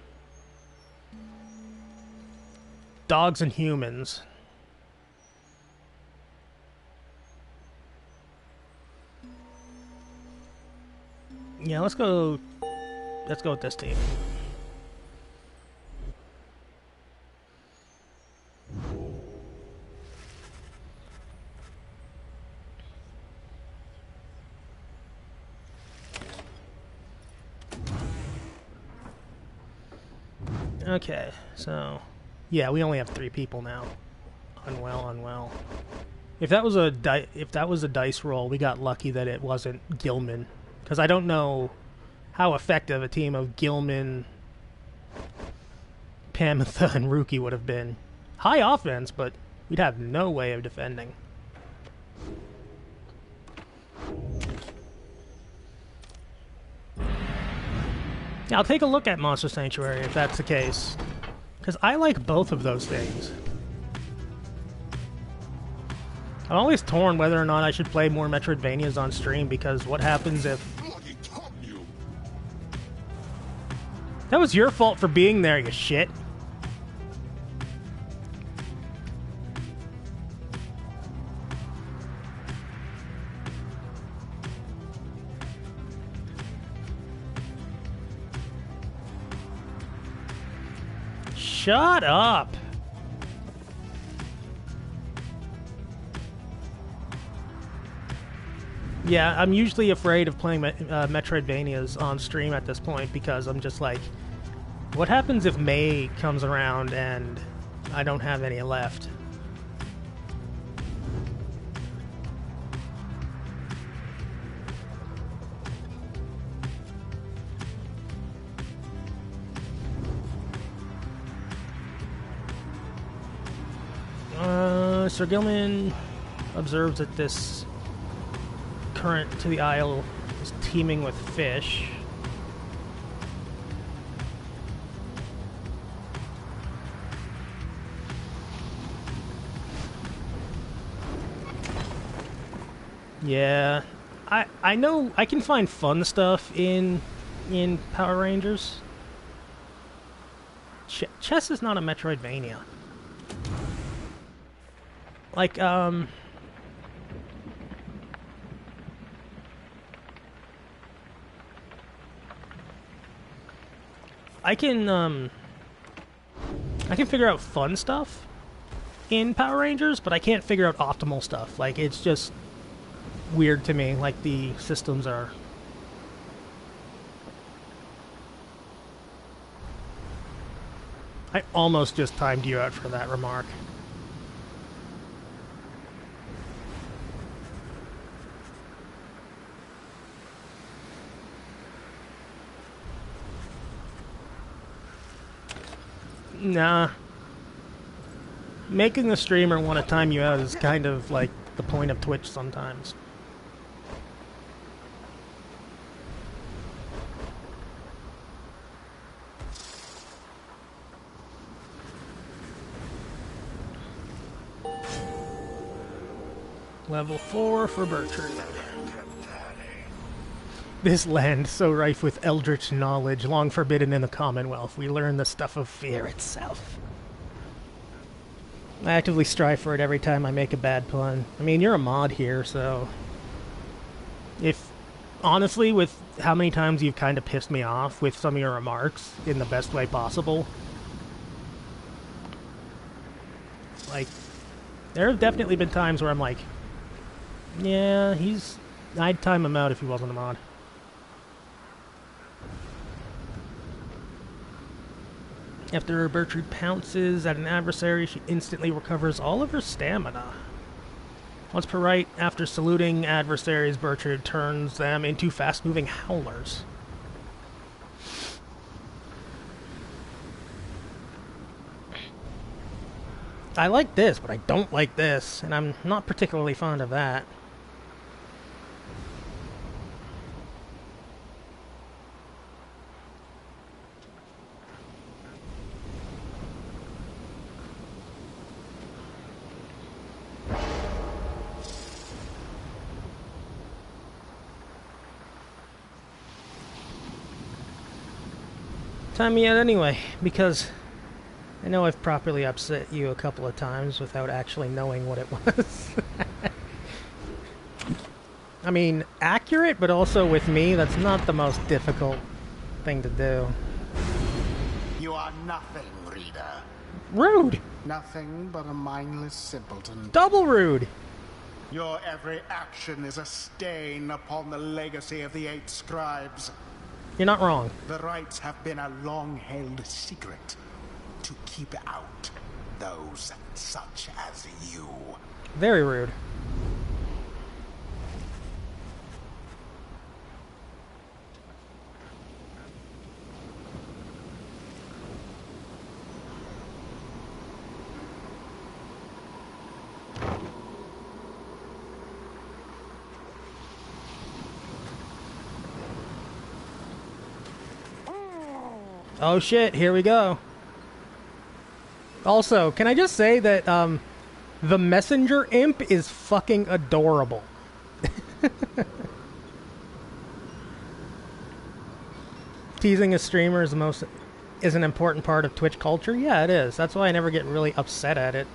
S1: Dogs and humans. Yeah, let's go with this team. Okay, so yeah, we only have 3 people now. Unwell. If that was a dice roll, we got lucky that it wasn't Gilman. Because I don't know how effective a team of Gilman, Pamitha, and Rookie would have been. High offense, but we'd have no way of defending. Yeah, I'll take a look at Monster Sanctuary if that's the case. Because I like both of those things. I'm always torn whether or not I should play more Metroidvanias on stream, because what happens if... That was your fault for being there, you shit. Shut up! Yeah, I'm usually afraid of playing Metroidvanias on stream at this point, because I'm just like, what happens if May comes around and I don't have any left? Sir Gilman observes that this current to the isle is teeming with fish. Yeah, I know I can find fun stuff in Power Rangers. Chess is not a Metroidvania. Like, I can figure out fun stuff in Power Rangers, but I can't figure out optimal stuff. Like, it's just weird to me, like the systems are. I almost just timed you out for that remark. Nah. Making the streamer want to time you out is kind of like the point of Twitch sometimes. Level 4 for Bertrand. This land, so rife with eldritch knowledge, long forbidden in the Commonwealth, we learn the stuff of fear itself. I actively strive for it every time I make a bad pun. I mean, you're a mod here, so... Honestly, with how many times you've kind of pissed me off with some of your remarks, in the best way possible... Like, there have definitely been times where I'm like... Yeah, I'd time him out if he wasn't a mod. After Bertrude pounces at an adversary, she instantly recovers all of her stamina. Once per right, after saluting adversaries, Bertrude turns them into fast-moving howlers. I like this, but I don't like this, and I'm not particularly fond of that. Time me out anyway, because I know I've properly upset you a couple of times without actually knowing what it was. I mean, accurate, but also with me, that's not the most difficult thing to do.
S2: You are nothing, reader.
S1: Rude!
S2: Nothing but a mindless simpleton.
S1: Double rude!
S2: Your every action is a stain upon the legacy of the 8 scribes.
S1: You're not wrong.
S2: The rites have been a long-held secret to keep out those such as you.
S1: Very rude. Oh shit, here we go. Also, can I just say that the messenger imp is fucking adorable. Teasing a streamer is an important part of Twitch culture? Yeah, it is. That's why I never get really upset at it.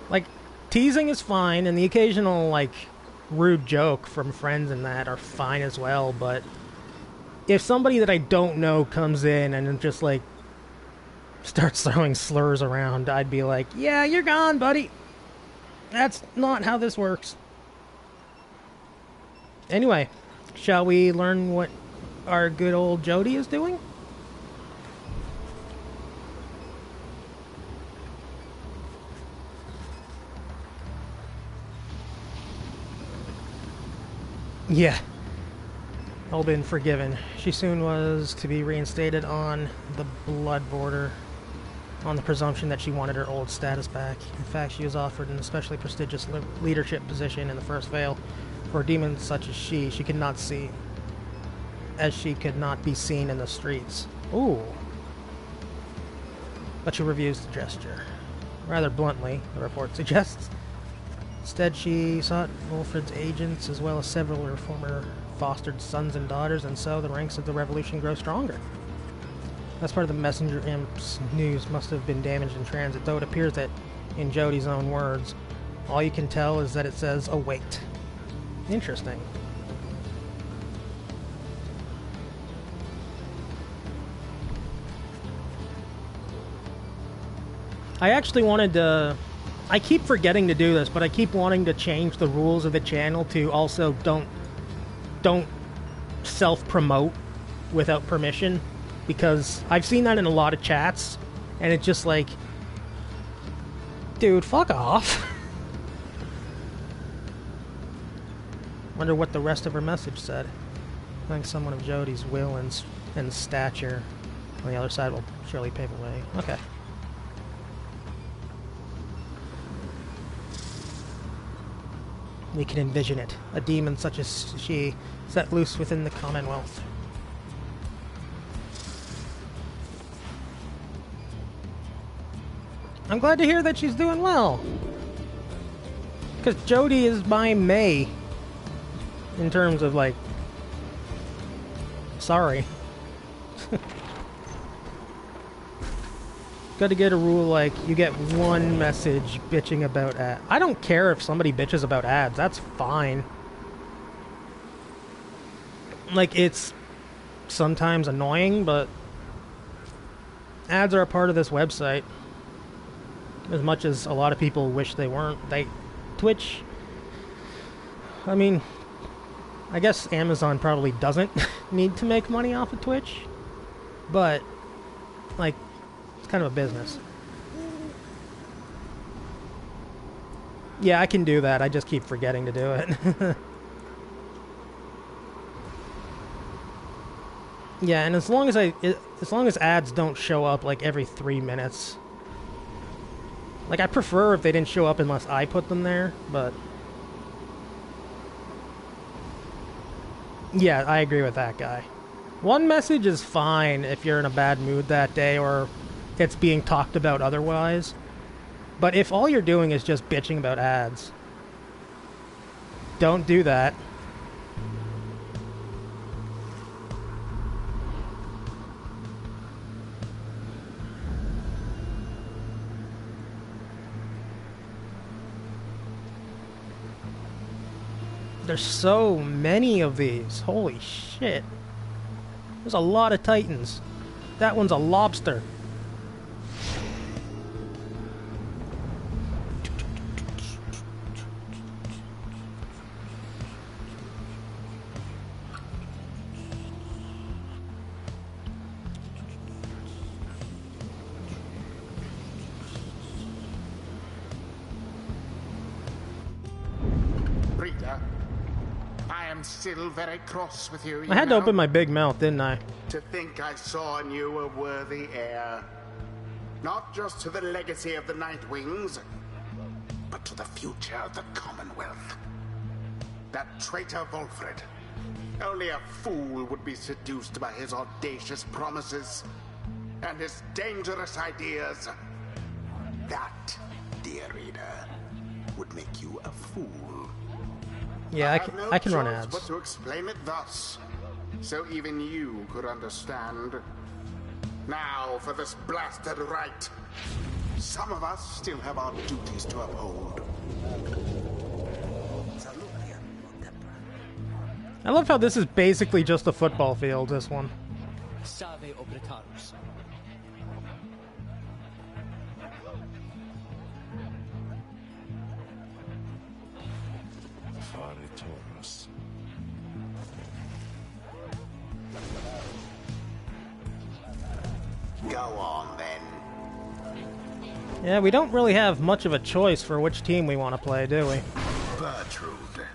S1: Like, teasing is fine, and the occasional, like, rude joke from friends and that are fine as well, but if somebody that I don't know comes in and just, like, starts throwing slurs around, I'd be like, yeah, you're gone, buddy. That's not how this works. Anyway, shall we learn what our good old Jody is doing? Yeah. All been forgiven. She soon was to be reinstated on the blood border on the presumption that she wanted her old status back. In fact, she was offered an especially prestigious leadership position in the First Veil. For demons such as she could not see, as she could not be seen in the streets. Ooh. But she refused the gesture. Rather bluntly, the report suggests. Instead, she sought Wolfred's agents as well as several of her former fostered sons and daughters, and so the ranks of the revolution grow stronger. That's part of the messenger imp's news must have been damaged in transit, though it appears that, in Jody's own words, all you can tell is that it says, await. Interesting. I actually wanted to... I keep forgetting to do this, but I keep wanting to change the rules of the channel to also don't self-promote without permission, because I've seen that in a lot of chats And it's just like, dude, fuck off. Wonder what the rest of her message said. I think someone of Jodie's will and stature on the other side will surely pave the way. Okay. We can envision it. A demon such as she set loose within the Commonwealth. I'm glad to hear that she's doing well. Because Jodie is my May. In terms of, like... Sorry. Got to get a rule like, you get one message bitching about ads. I don't care if somebody bitches about ads. That's fine. Like, it's sometimes annoying, but... ads are a part of this website. As much as a lot of people wish they weren't. Twitch... I mean... I guess Amazon probably doesn't need to make money off of Twitch. But... like... it's kind of a business. Yeah, I can do that. I just keep forgetting to do it. Yeah, and as long as ads don't show up like every 3 minutes. Like, I prefer if they didn't show up unless I put them there, but... yeah, I agree with that guy. One message is fine if you're in a bad mood that day or it's being talked about otherwise. But if all you're doing is just bitching about ads, don't do that. There's so many of these. Holy shit. There's a lot of Titans. That one's a lobster.
S2: Still very cross with you.
S1: I had to open my big mouth, didn't I?
S2: To think I saw in you a worthy heir. Not just to the legacy of the Nightwings, but to the future of the Commonwealth. That traitor Volfred. Only a fool would be seduced by his audacious promises and his dangerous ideas. That, dear reader, would make you a fool.
S1: Yeah, I can run ads.
S2: But to explain it thus, so even you could understand. Now for this blasted right. Some of us still have our duties to uphold.
S1: I love how this is basically just a football field, this one.
S2: Go on, then.
S1: Yeah, we don't really have much of a choice for which team we want to play, do we?
S2: Bertrude.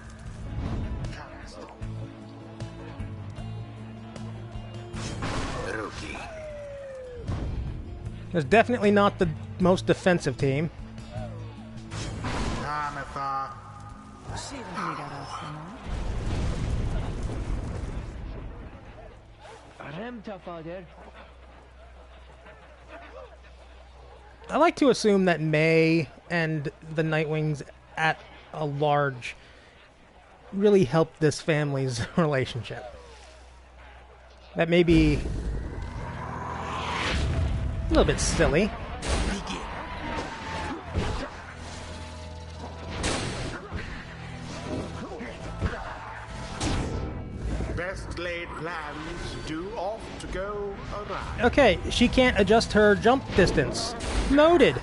S2: Rookie.
S1: It's definitely not the most defensive team. I like to assume that May and the Nightwings at a large really helped this family's relationship. That may be a little bit silly.
S2: Best laid plans do oft go awry.
S1: Okay, she can't adjust her jump distance. Noted.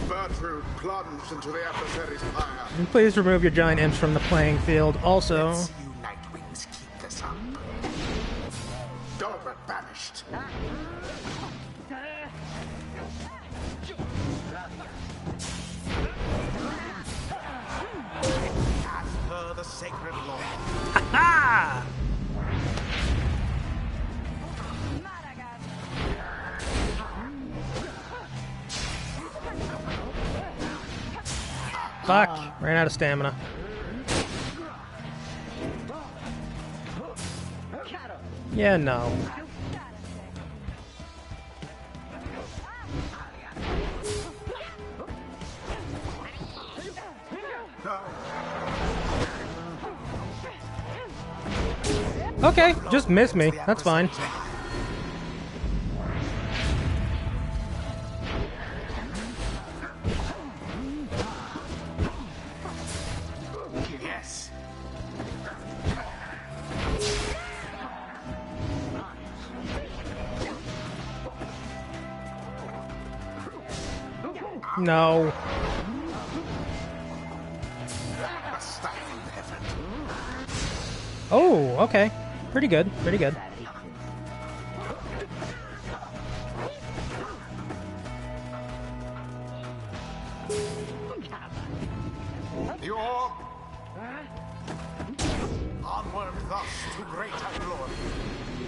S2: Bertrude plunge into the adversary's pyre.
S1: And please remove your giant imps from the playing field. Also,
S2: Let's see you Nightwings keep this up. Dorpert banished. As per the sacred law.
S1: ah! Fuck! Ran out of stamina. Yeah, no. Okay, just miss me. That's fine.
S2: Yes.
S1: No.
S2: A stifling effort.
S1: Oh, okay. Pretty good, pretty good.
S2: The orb. Onward thus to greater glory.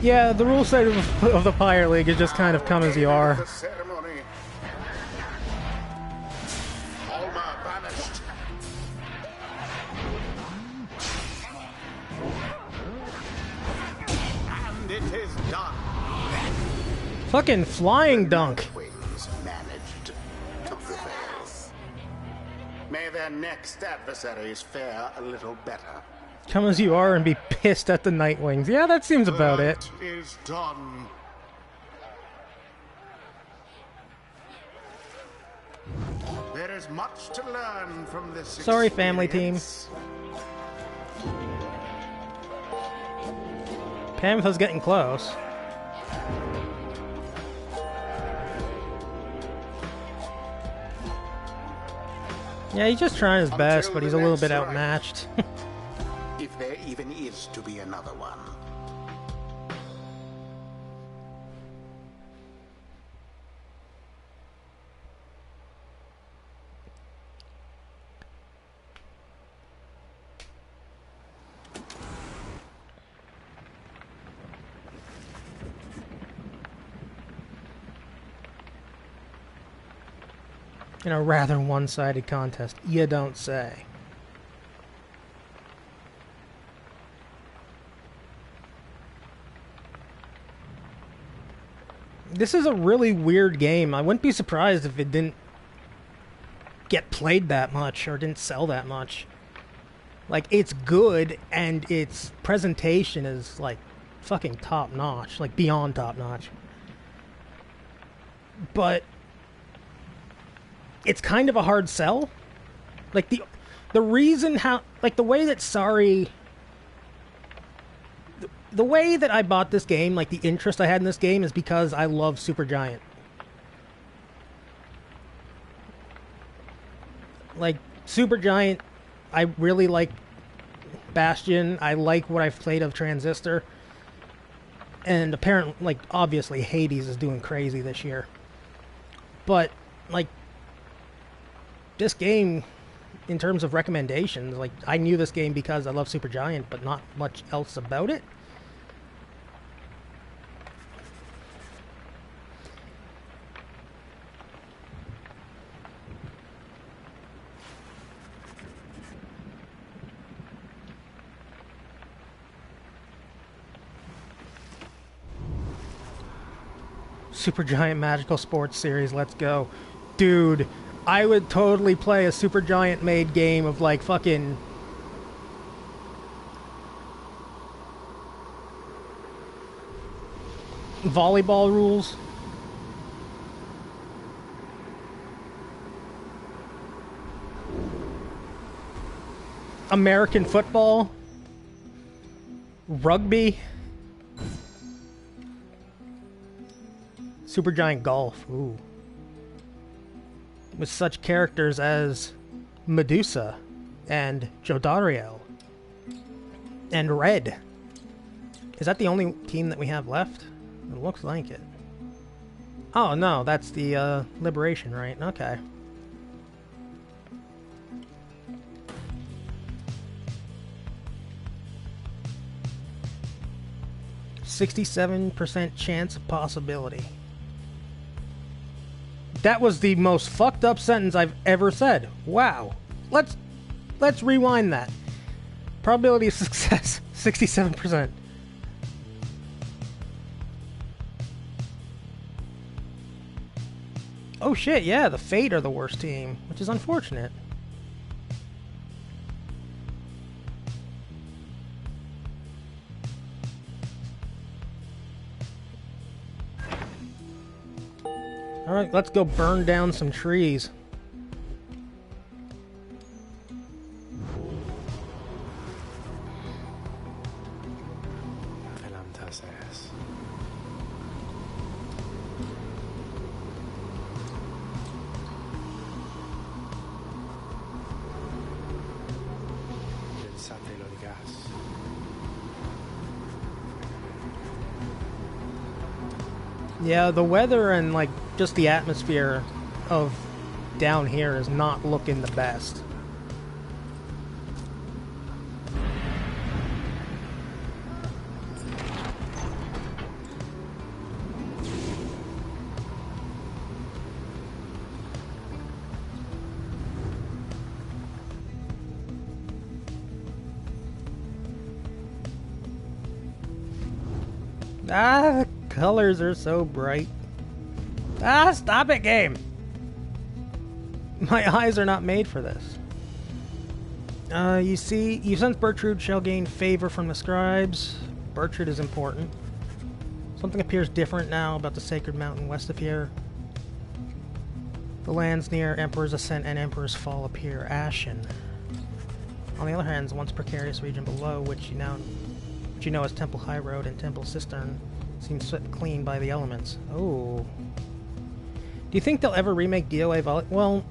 S1: Yeah, the rule set of the Pyre League is just kind of come as you are.
S2: The ceremony. Alma banished. And it is done.
S1: Fucking flying dunk.
S2: Wings managed to prevail. May their next adversaries fare a little better.
S1: Come as you are and be pissed at the Nightwings. Yeah, that seems about it.
S2: That is done. There is much to learn from this
S1: Sorry, family team.
S2: experience.
S1: Panther's getting close. Yeah, he's just trying his best, but he's a little bit outmatched.
S2: If there even is to be another one.
S1: In a rather one-sided contest, you don't say. This is a really weird game. I wouldn't be surprised if it didn't get played that much or didn't sell that much. Like, it's good, and its presentation is, like, fucking top-notch. Like, beyond top-notch. But it's kind of a hard sell. Like, the reason how... Like, the way that the way that I bought this game, like, the interest I had in this game is because I love Supergiant. Like, Supergiant, I really like Bastion. I like what I've played of Transistor. And apparently, like, obviously, Hades is doing crazy this year. But, like, this game, in terms of recommendations, like, I knew this game because I love Supergiant, but not much else about it. Supergiant Magical Sports Series, let's go. Dude, I would totally play a Supergiant made game of, like, fucking... volleyball rules. American football. Rugby. Supergiant golf. Ooh. with such characters as Medusa and Jodariel and Red. Is that the only team that we have left? It looks like it. Oh, no, that's the Liberation, right? Okay. %67% chance of possibility. That was the most fucked up sentence I've ever said. Wow. Let's rewind that. Probability of success, 67%. Oh shit, yeah, the Fate are the worst team, which is unfortunate. Alright, let's go burn down some trees.
S3: Adelanta, SES. Pensate y lo digas.
S1: Yeah, the weather and, like, just the atmosphere of down here is not looking the best. Ah, the colors are so bright. Ah, stop it, game! My eyes are not made for this. You sense Bertrude shall gain favor from the scribes. Bertrude is important. Something appears different now about the sacred mountain west of here. The lands near Emperor's Ascent and Emperor's Fall appear ashen. On the other hand, the once precarious region below, which you know as Temple High Road and Temple Cistern, seems swept clean by the elements. Oh. Do you think they'll ever remake DOA Volley? Well,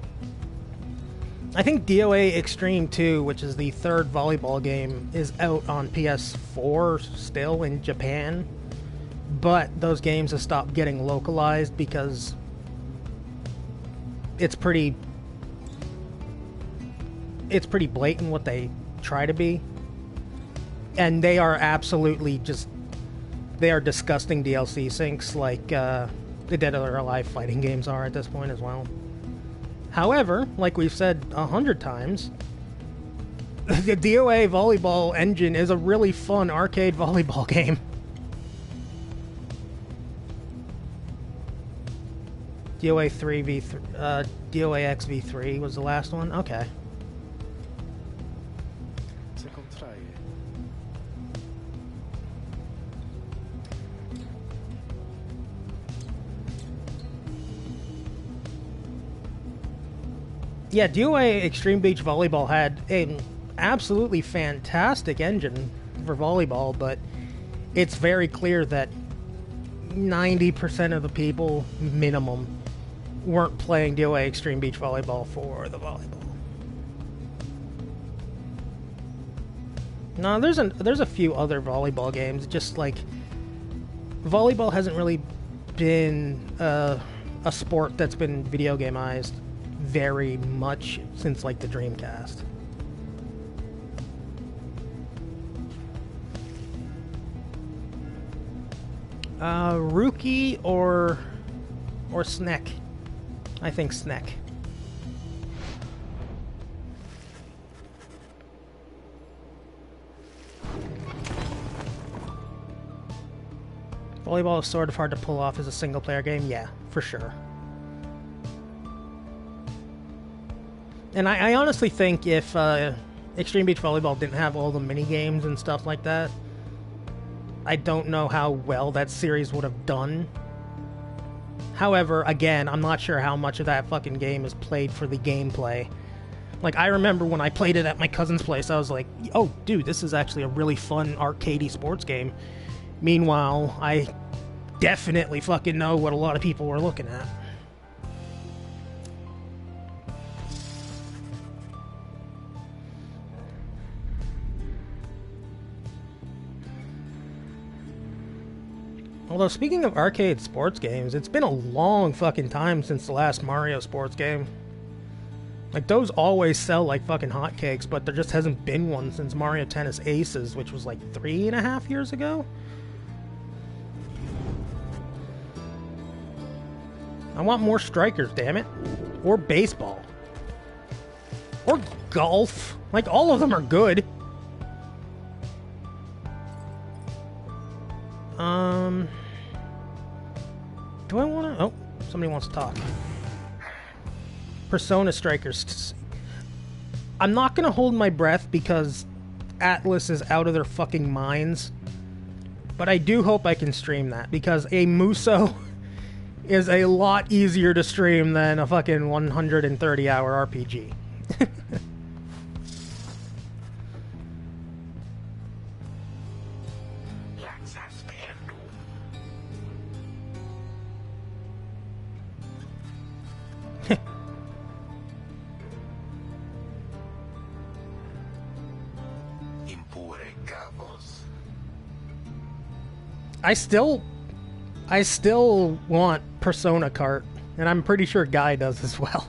S1: I think DOA Extreme 2, which is the third volleyball game, is out on PS4 still in Japan. But those games have stopped getting localized because it's pretty blatant what they try to be. And they are absolutely just... They are disgusting DLC sinks like the Dead or Alive fighting games are at this point as well. However, like we've said 100 times, the DOA volleyball engine is a really fun arcade volleyball game. DOA 3v3, DOA XV3 was the last one? Okay. Yeah, DOA Extreme Beach Volleyball had an absolutely fantastic engine for volleyball, but it's very clear that 90% of the people, minimum, weren't playing DOA Extreme Beach Volleyball for the volleyball. No, there's a few other volleyball games, just like volleyball hasn't really been a sport that's been video gameized very much since like the Dreamcast. Rookie or Sneck? I think Sneck. Volleyball is sort of hard to pull off as a single-player game. Yeah, for sure. And I honestly think if Extreme Beach Volleyball didn't have all the mini-games and stuff like that, I don't know how well that series would have done. However, again, I'm not sure how much of that fucking game is played for the gameplay. Like, I remember when I played it at my cousin's place, I was like, oh, dude, this is actually a really fun arcadey sports game. Meanwhile, I definitely fucking know what a lot of people were looking at. Although, speaking of arcade sports games, it's been a long fucking time since the last Mario sports game. Like, those always sell like fucking hotcakes, but there just hasn't been one since Mario Tennis Aces, which was like 3.5 years ago? I want more strikers, damn it. Or baseball. Or golf. Like, all of them are good. Do I want to... Oh, somebody wants to talk. Persona Strikers. I'm not going to hold my breath because Atlas is out of their fucking minds. But I do hope I can stream that because a Muso is a lot easier to stream than a fucking 130-hour RPG. I still want Persona Kart, and I'm pretty sure Guy does as well.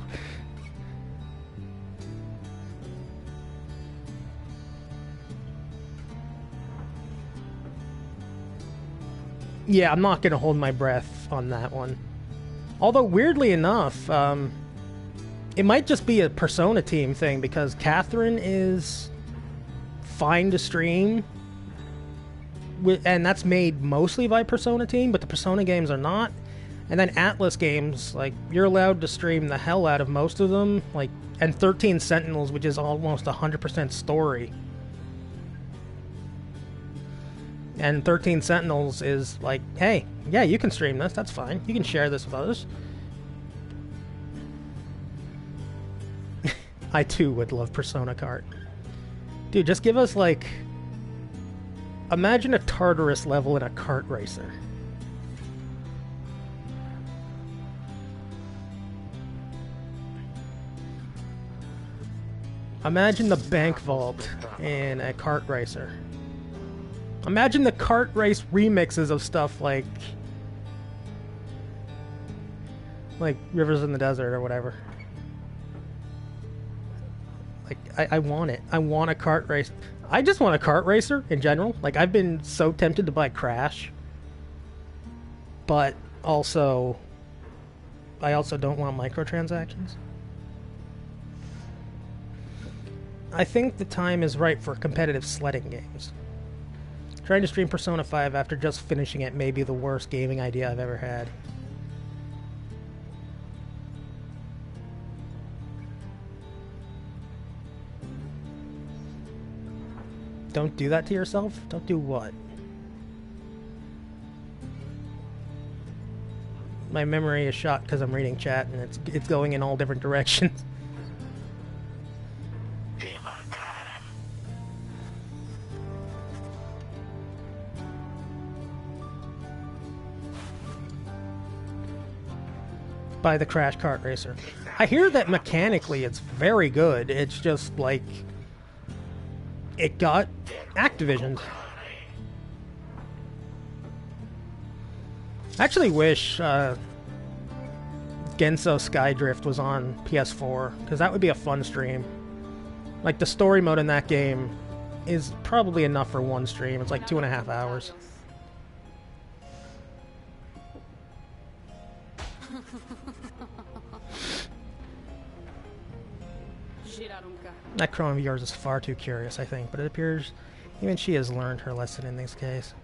S1: Yeah, I'm not gonna hold my breath on that one. Although, weirdly enough, it might just be a Persona team thing, because Catherine is fine to stream, and that's made mostly by Persona team, but the Persona games are not. And then Atlas games, like, you're allowed to stream the hell out of most of them, like, and 13 Sentinels, which is almost 100% story. And 13 Sentinels is like, hey, yeah, you can stream this, that's fine. You can share this with others. I too would love Persona Kart. Dude, just give us, like... Imagine a Tartarus level in a kart racer. Imagine the bank vault in a kart racer. Imagine the kart race remixes of stuff like Rivers in the Desert or whatever. Like, I want it. I want a kart race. I just want a kart racer in general. Like, I've been so tempted to buy Crash. But also, I also don't want microtransactions. I think the time is right for competitive sledding games. Trying to stream Persona 5 after just finishing it may be the worst gaming idea I've ever had. Don't do that to yourself? Don't do what? My memory is shot because I'm reading chat and it's going in all different directions. Buy the Crash Kart Racer. I hear that mechanically it's very good. It's just like it got Activision. I actually wish Genso Skydrift was on PS4, because that would be a fun stream. Like, the story mode in that game is probably enough for one stream. It's like 2.5 hours. That Chrome of yours is far too curious, I think, but it appears even she has learned her lesson in this case.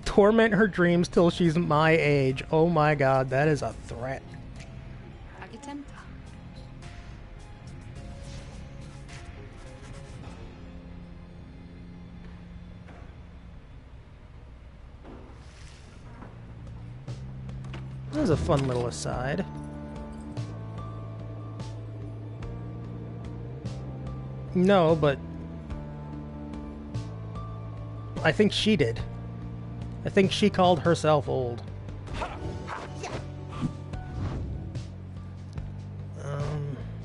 S1: Torment her dreams till she's my age. Oh my god, that is a threat. This is a fun little aside. No, but I think she did. I think she called herself old.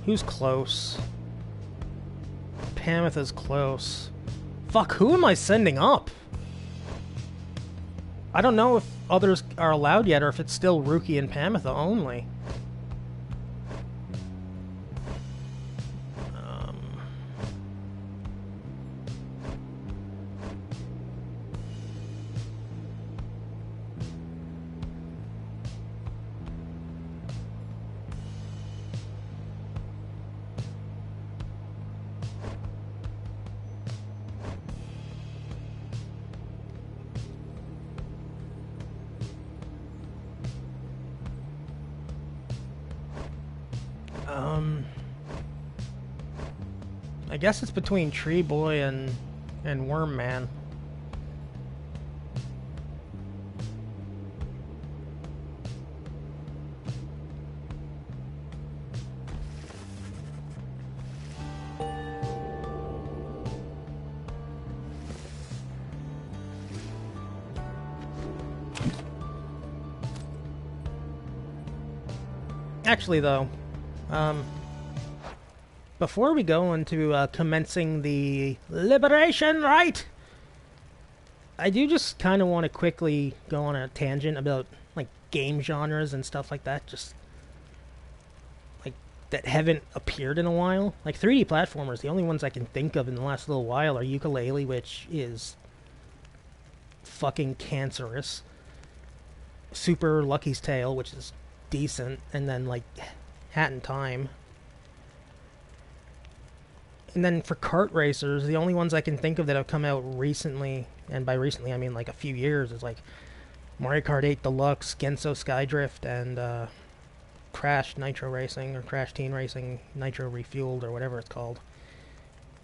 S1: Who's close? Pamitha's close. Fuck, who am I sending up? I don't know if others are allowed yet or if it's still Rookie and Pamitha only. I guess it's between Tree Boy and Worm Man. Actually, though, before we go into commencing the Liberation Rite, I do just kind of want to quickly go on a tangent about like game genres and stuff like that, just like that haven't appeared in a while. Like 3D platformers, the only ones I can think of in the last little while are Yooka-Laylee, which is fucking cancerous, Super Lucky's Tale, which is decent, and then like Hat in Time. And then for kart racers, the only ones I can think of that have come out recently, and by recently I mean like a few years, is like Mario Kart 8 Deluxe, Genso Skydrift, and Crash Nitro Racing, or Crash Teen Racing Nitro Refueled, or whatever it's called.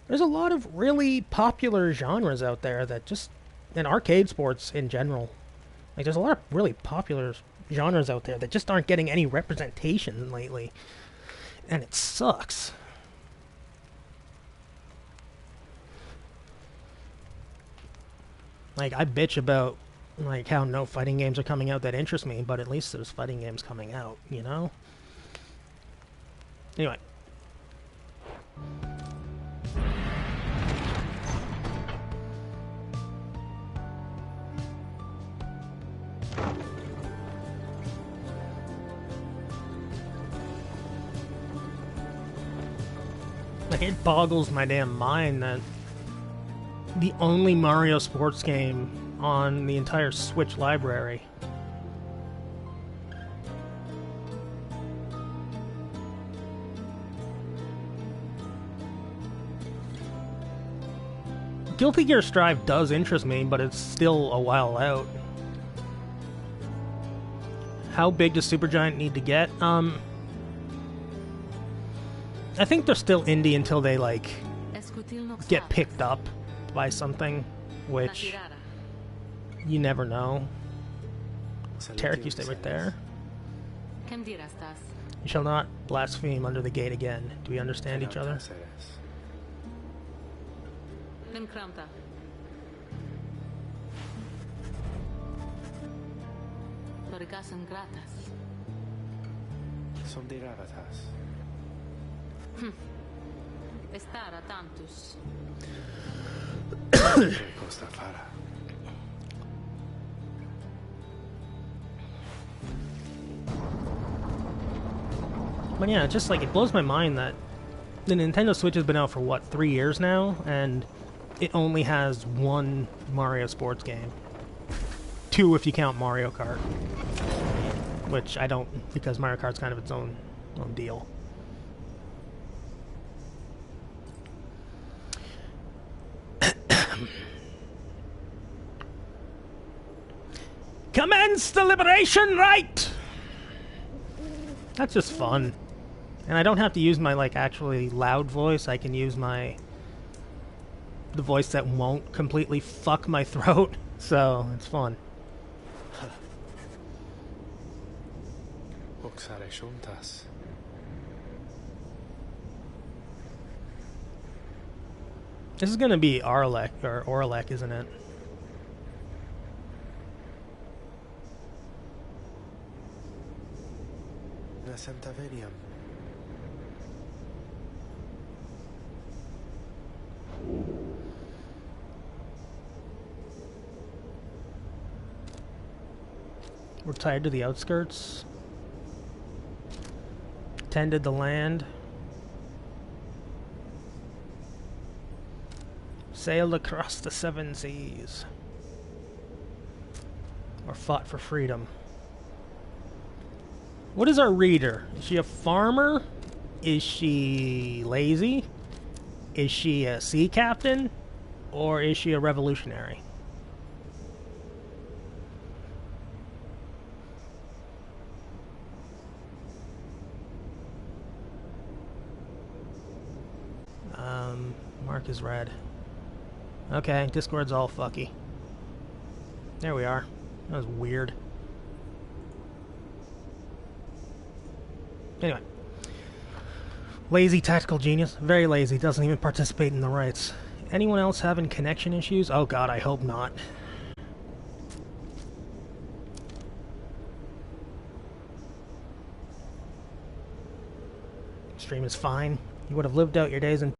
S1: There's a lot of really popular genres out there that just, and arcade sports in general, like there's a lot of really popular genres out there that just aren't getting any representation lately, and it sucks. Like, I bitch about like how no fighting games are coming out that interest me, but at least there's fighting games coming out, you know? Anyway. Like, it boggles my damn mind that the only Mario sports game on the entire Switch library Guilty Gear Strive does interest me, but it's still a while out. How big does Supergiant need to get? I think they're still indie until they like get picked up by something, which you never know. Tarek, you stay right there. You shall not blaspheme under the gate again. Do we understand each other?
S3: Som de ravatas.
S4: Estara tantus.
S3: Costa Fara.
S1: But yeah, just like, it blows my mind that the Nintendo Switch has been out for what, 3 years now, and it only has one Mario sports game. 2 if you count Mario Kart, which I don't, because Mario Kart's kind of its own deal. Commence the Liberation Rite! That's just fun. And I don't have to use my, like, actually loud voice. I can use the voice that won't completely fuck my throat. So, it's fun.
S3: Oxare juntas.
S1: This is gonna be Oralek, or Oralek, isn't it?
S3: Nascentavenium.
S1: We're tied to the outskirts. Tended the land. Sailed across the 7 seas. Or fought for freedom. What is our reader? Is she a farmer? Is she lazy? Is she a sea captain? Or is she a revolutionary? Mark is red. Okay, Discord's all fucky. There we are. That was weird. Anyway. Lazy tactical genius. Very lazy. Doesn't even participate in the rights. Anyone else having connection issues? Oh god, I hope not. Stream is fine. You would have lived out your days in